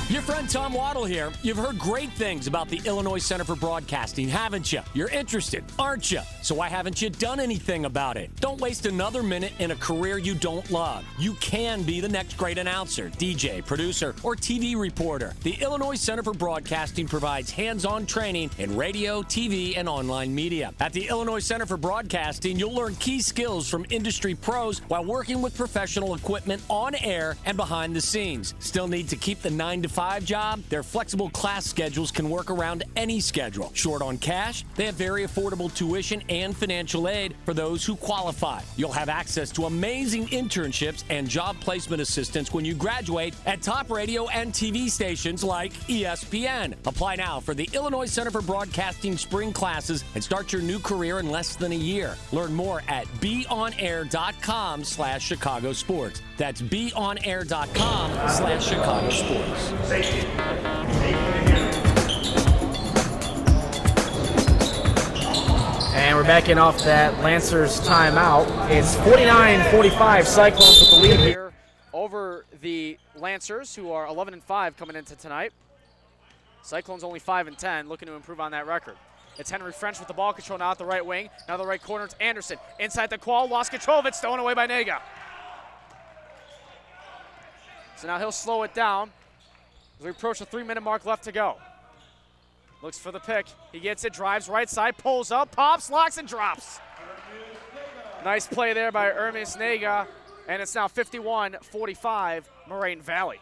Your friend Tom Waddle here. You've heard great things about the Illinois Center for Broadcasting, haven't you? You're interested, aren't you? So why haven't you done anything about it? Don't waste another minute in a career you don't love. You can be the next great announcer, DJ, producer, or TV reporter. The Illinois Center for Broadcasting provides hands-on training in radio, TV, and online media. At the Illinois Center for Broadcasting, you'll learn key skills from industry pros while working with professional equipment on air and behind the scenes. Still need to keep the 9-to-5 job? Their flexible class schedules can work around any schedule. Short on cash? They have very affordable tuition and financial aid for those who qualify. You'll have access to amazing internships and job placement assistance when you graduate at top radio and TV stations like ESPN. Apply now for the Illinois Center for Broadcasting spring classes and start your new career in less than a year. Learn more at beonair.com/Chicago Sports. That's beonair.com/Chicago Sports. And we're backing off that Lancers timeout. It's 49-45, Cyclones with the lead here Over the Lancers, who are 11-5 coming into tonight. Cyclones only 5-10, looking to improve on that record. It's Henry French with the ball control now at the right wing. Now the right corner, it's Anderson. Inside the Qual, lost control of it, stolen away by Nega. So now he'll slow it down as we approach the 3-minute mark left to go. Looks for the pick. He gets it, drives right side, pulls up, pops, locks, and drops. Nice play there by Hermes Nega, and it's now 51-45, Moraine Valley.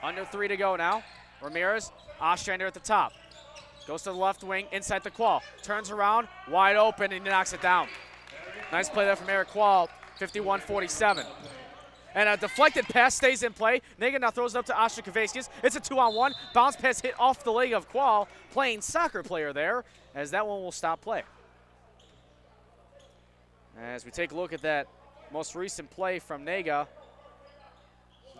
Under 3 to go now. Ramirez, Ostrander at the top. Goes to the left wing, inside the Qual. Turns around, wide open, and he knocks it down. Nice play there from Eric Qual, 51-47. And a deflected pass stays in play. Nega now throws it up to Oscar Kavaiskis. It's a 2-on-1. Bounce pass hit off the leg of Qual, playing soccer player there, as that one will stop play. As we take a look at that most recent play from Nega,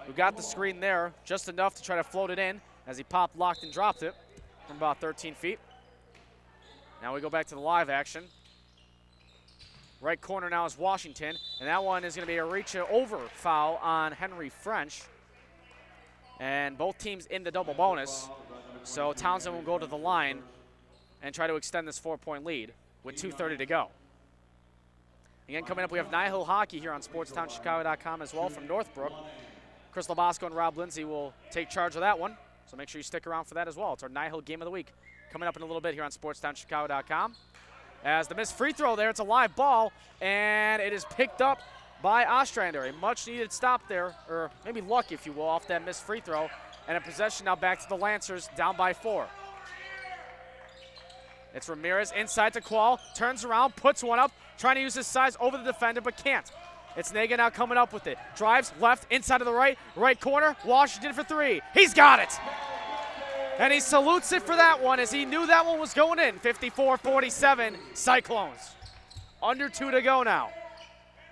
who got the screen there just enough to try to float it in as he popped, locked, and dropped it from about 13 feet. Now we go back to the live action. Right corner now is Washington, and that one is going to be a reach-over foul on Henry French. And both teams in the double bonus. So Townsend will go to the line and try to extend this 4-point lead with 2:30 to go. Again, coming up, we have Nihil Hockey here on SportsTownChicago.com as well from Northbrook. Chris Labasco and Rob Lindsay will take charge of that one, so make sure you stick around for that as well. It's our Nihil Game of the Week coming up in a little bit here on SportsTownChicago.com. As the missed free throw there, it's a live ball, and it is picked up by Ostrander. A much-needed stop there, or maybe luck, if you will, off that missed free throw. And a possession now back to the Lancers, down by 4. It's Ramirez inside to Qual, turns around, puts one up, trying to use his size over the defender, but can't. It's Nega now coming up with it. Drives left, inside of the right corner, Washington for 3. He's got it! And he salutes it for that one, as he knew that one was going in. 54-47, Cyclones. Under 2 to go now.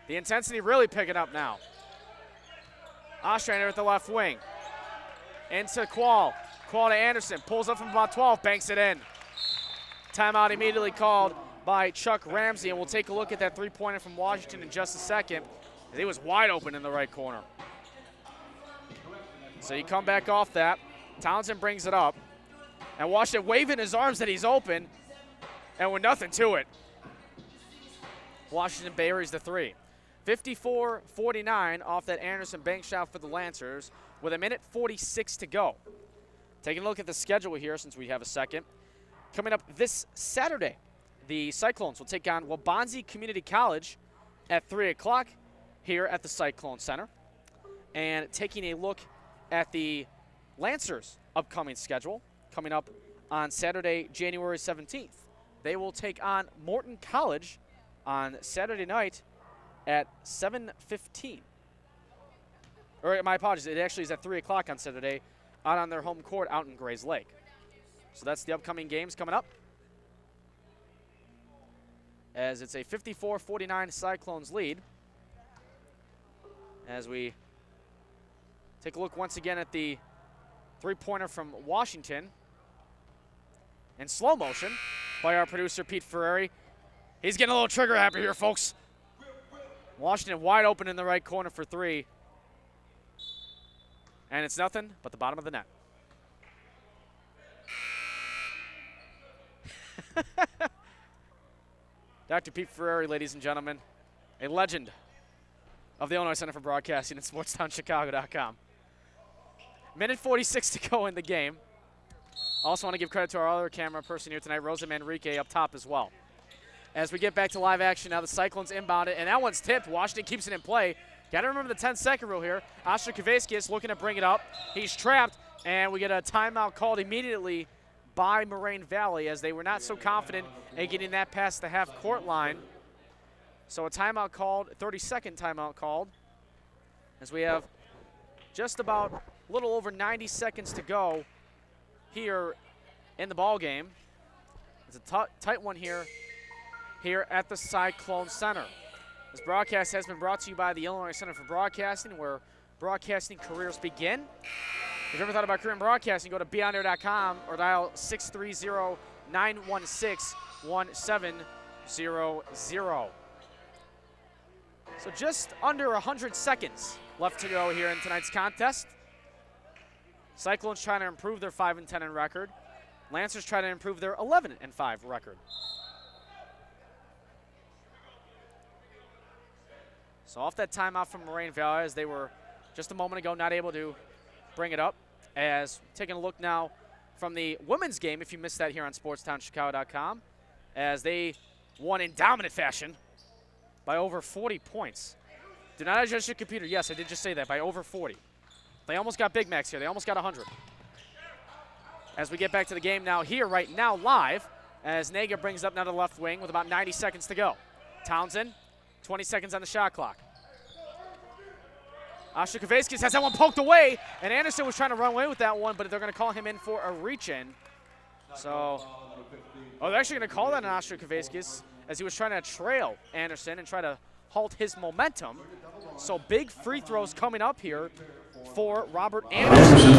The intensity really picking up now. Ostrander at the left wing. Into Qual. Qual to Anderson. Pulls up from about 12, banks it in. Timeout immediately called by Chuck Ramsey, and we'll take a look at that three-pointer from Washington in just a second, as he was wide open in the right corner. So you come back off that. Townsend brings it up. And Washington waving his arms that he's open, and with nothing to it. Washington buries the three. 54-49 off that Anderson bank shot for the Lancers with 1:46 to go. Taking a look at the schedule here since we have a second. Coming up this Saturday, the Cyclones will take on Waubonsee Community College at 3 o'clock here at the Cyclone Center. And taking a look at the Lancers' upcoming schedule, coming up on Saturday, January 17th. They will take on Morton College on Saturday night at 7:15. Or my apologies, it actually is at 3 o'clock on Saturday out on their home court out in Grays Lake. So that's the upcoming games coming up. As it's a 54-49 Cyclones lead. As we take a look once again at the three-pointer from Washington. In slow motion by our producer, Pete Ferrari. He's getting a little trigger happy here, folks. Washington wide open in the right corner for three. And it's nothing but the bottom of the net. Dr. Pete Ferrari, ladies and gentlemen, a legend of the Illinois Center for Broadcasting and SportsTownChicago.com. 1:46 to go in the game. Also want to give credit to our other camera person here tonight, Rosa Manrique, up top as well. As we get back to live action now, the Cyclones inbound it, and that one's tipped. Washington keeps it in play. Got to remember the 10-second rule here. Oscar Kavaiskis looking to bring it up. He's trapped, and we get a timeout called immediately by Moraine Valley as they were not so confident in getting that past the half-court line. So a timeout called, 30-second timeout called, as we have just about a little over 90 seconds to go here in the ball game. It's a tight one here at the Cyclone Center. This broadcast has been brought to you by the Illinois Center for Broadcasting, where broadcasting careers begin. If you've ever thought about career in broadcasting, go to beonair.com or dial 630-916-1700. So just under 100 seconds left to go here in tonight's contest. Cyclones trying to improve their 5-10 in record. Lancers trying to improve their 11-5 record. So off that timeout from Moraine Valley, as they were just a moment ago not able to bring it up. As taking a look now from the women's game, if you missed that here on SportsTownChicago.com, as they won in dominant fashion by over 40 points. Do not adjust your computer. Yes, I did just say that, by over 40. They almost got Big Macs here. They almost got 100. As we get back to the game now here, right now, live, as Naga brings up now to the left wing with about 90 seconds to go. Townsend, 20 seconds on the shot clock. Oscar Kavaiskis has that one poked away, and Anderson was trying to run away with that one, but they're going to call him in for a reach-in. So, they're actually going to call that on Oscar Kavaiskis as he was trying to trail Anderson and try to halt his momentum. So big free throws coming up here for Robert Anderson.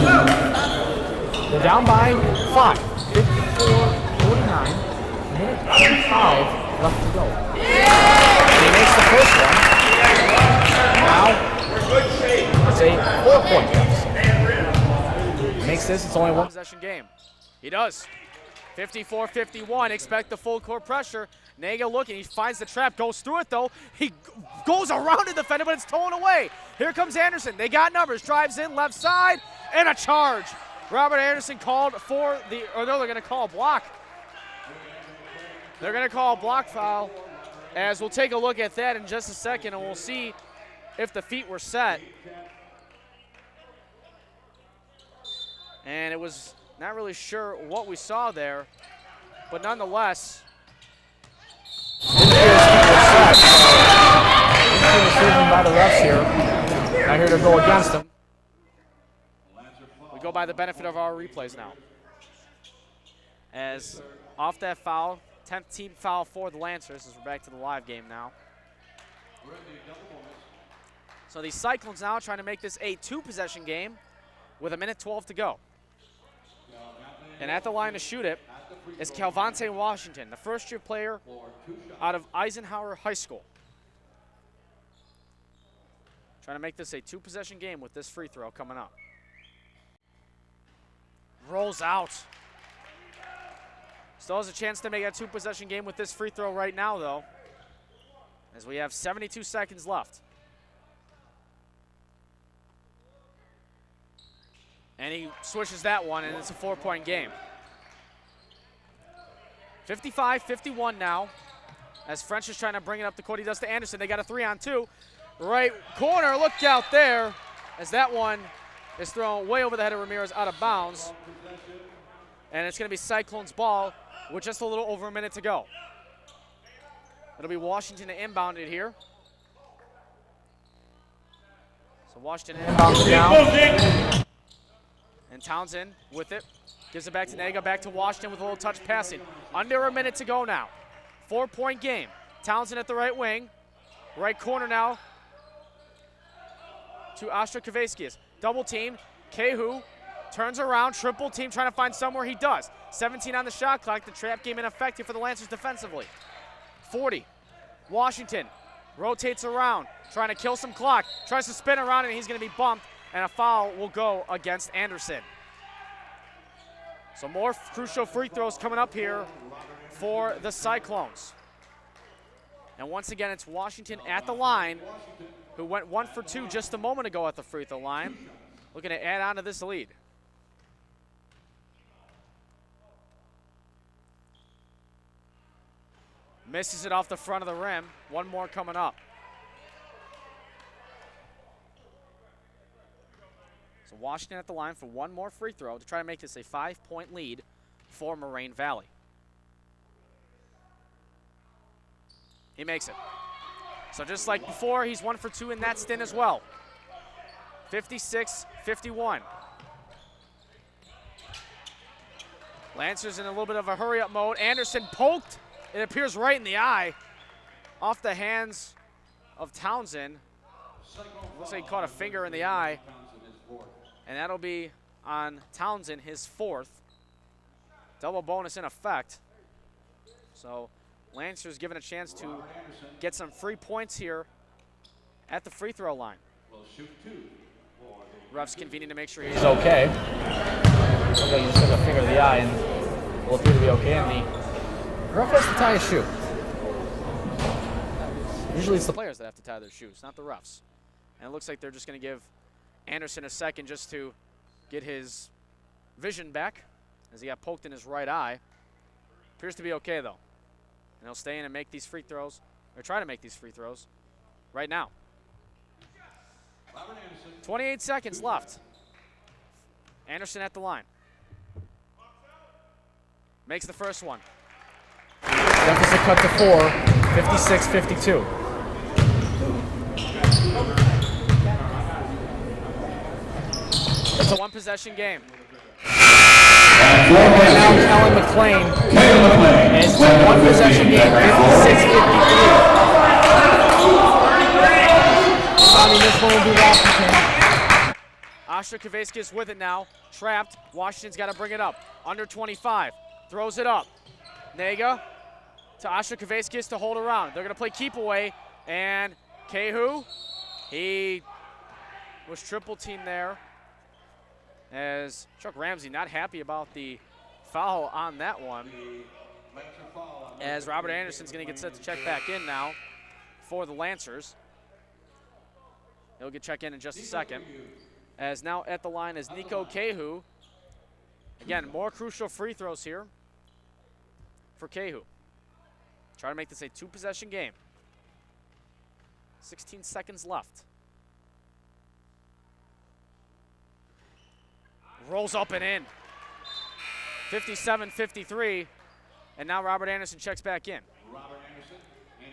They're down by 5. 54-49. Minute 5 left to go. And he makes the first one. Now, it's a 4-point deficit. Makes this, it's only one possession game. He does. 54-51, expect the full court pressure. Naga looking, he finds the trap, goes through it though. He goes around the defender, but it's stolen away. Here comes Anderson, they got numbers, drives in, left side, and a charge. Robert Anderson called for the, or no, they're gonna call a block. They're gonna call a block foul, as we'll take a look at that in just a second, and we'll see if the feet were set. And it was not really sure what we saw there, but nonetheless. Decision by the refs here. Not here to go against them. We go by the benefit of our replays now. As off that foul, 10th team foul for the Lancers as we're back to the live game now. So the Cyclones now trying to make this a 2-possession game with 1:12 to go. And at the line to shoot it is Calvante Washington, the first-year player out of Eisenhower High School. Trying to make this a 2-possession game with this free throw coming up. Rolls out. Still has a chance to make a 2-possession game with this free throw right now, though, as we have 72 seconds left. And he switches that one, and it's a 4-point game. 55-51 now, as French is trying to bring it up the court. He does to Anderson. They got a 3-on-2. Right corner, look out there, as that one is thrown way over the head of Ramirez out of bounds. And it's going to be Cyclones ball with just a little over a minute to go. It'll be Washington to inbound it here. So Washington inbounds now. And Townsend with it. Gives it back to Nega, back to Washington with a little touch passing. Under a minute to go now. 4-point game. Townsend at the right wing. Right corner now to Ostrakavaiskis. Double team. Kehu turns around, triple team, trying to find somewhere. He does. 17 on the shot clock. The trap game ineffective for the Lancers defensively. 40. Washington rotates around, trying to kill some clock. Tries to spin around, and he's going to be bumped, and a foul will go against Anderson. So more crucial free throws coming up here for the Cyclones. And once again, it's Washington at the line, who went 1 for 2 just a moment ago at the free throw line, looking to add on to this lead. Misses it off the front of the rim. One more coming up. So Washington at the line for one more free throw to try to make this a 5-point lead for Moraine Valley. He makes it. So just like before, he's 1 for 2 in that stint as well. 56-51. Lancers in a little bit of a hurry-up mode. Anderson poked. It appears right in the eye. Off the hands of Townsend. Looks like he caught a finger in the eye. And that'll be on Townsend, his 4th. Double bonus in effect. So Lancers given a chance to get some free points here at the free throw line. Ref's convening to make sure he's okay. Looks like he just took a finger to the eye and will appear to be okay. And the ref has to tie his shoe. Usually it's the players that have to tie their shoes, not the refs. And it looks like they're just going to give Anderson a second just to get his vision back as he got poked in his right eye. Appears to be okay, though. And he'll stay in and make these free throws, or try to make these free throws right now. 28 seconds left. Anderson at the line. Makes the first one. Deficit cut to 4, 56-52. It's a one-possession game. Right now, Kellen McLean. And it's a one-possession game, 56-53. I mean, this one will be Washington. Ostrakavaiskis with it now. Trapped. Washington's got to bring it up. Under 25. Throws it up. Nega to Ostrakavaiskis to hold around. They're going to play keep away. And Kehu, he was triple teamed there. As Chuck Ramsey not happy about the foul on that one. As Robert Anderson's going to get set to check back in now for the Lancers. He'll get check in just a second. As now at the line is Nico Kehu. Again, more crucial free throws here for Kehu. Try to make this a 2-possession game. 16 seconds left. Rolls up and in. 57-53. And now Robert Anderson checks back in.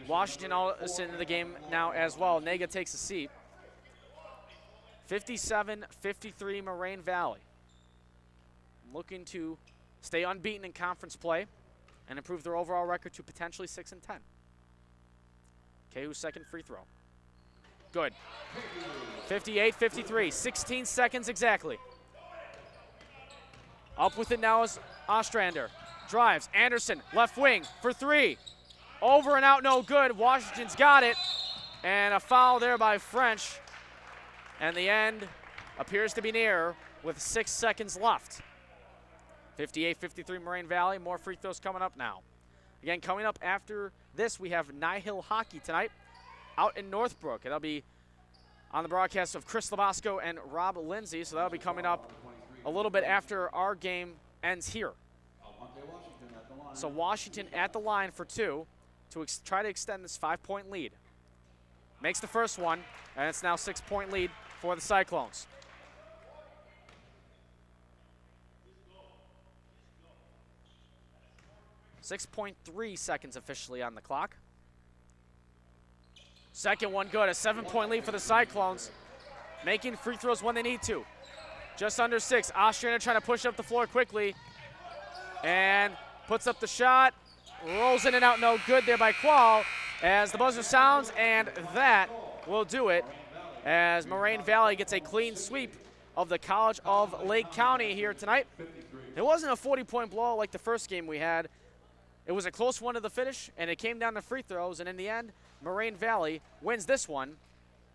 Washington all is into the game now as well. Nega takes a seat. 57-53 Moraine Valley. Looking to stay unbeaten in conference play and improve their overall record to potentially 6-10. Kehu's second free throw. Good. 58-53, 16 seconds exactly. Up with it now is Ostrander. Drives, Anderson, left wing for 3. Over and out, no good. Washington's got it. And a foul there by French. And the end appears to be near with 6 seconds left. 58-53 Moraine Valley. More free throws coming up now. Again, coming up after this, we have Nihil Hockey tonight out in Northbrook. And that'll be on the broadcast of Chris Labasco and Rob Lindsay. So that'll be coming up a little bit after our game ends here. So Washington at the line for 2 to try to extend this 5-point lead. Makes the first one, and it's now 6-point lead for the Cyclones. .3 seconds officially on the clock. Second one good, a 7-point lead for the Cyclones. Making free throws when they need to. Just under 6, Ostrander trying to push up the floor quickly. And puts up the shot, rolls in and out, no good there by Qual. As the buzzer sounds, and that will do it. As Moraine Valley gets a clean sweep of the College of Lake County here tonight. It wasn't a 40-point blowout like the first game we had. It was a close one to the finish, and it came down to free throws, and in the end, Moraine Valley wins this one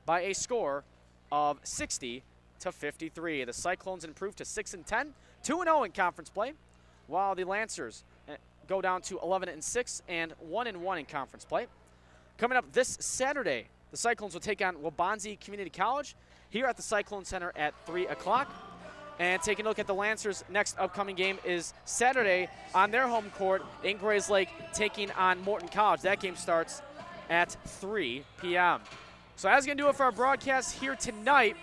by a score of 60-53. The Cyclones improve to 6-10, 2-0 in conference play, while the Lancers go down to 11-6 and 1-1 in conference play. Coming up this Saturday, the Cyclones will take on Waubonsie Community College here at the Cyclone Center at 3 o'clock. And taking a look at the Lancers' next upcoming game is Saturday on their home court in Grays Lake, taking on Morton College. That game starts at 3 p.m. So that's going to do it for our broadcast here tonight.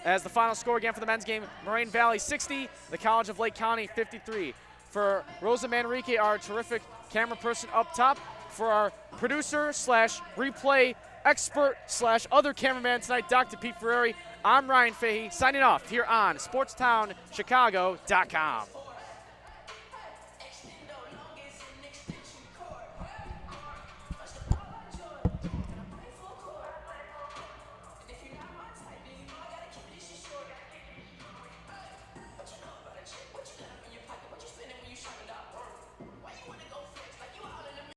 As the final score again for the men's game, Moraine Valley 60, the College of Lake County 53. For Rosa Manrique, our terrific camera person up top, for our producer slash replay expert slash other cameraman tonight, Dr. Pete Ferrari, I'm Ryan Fahey, signing off here on SportsTownChicago.com.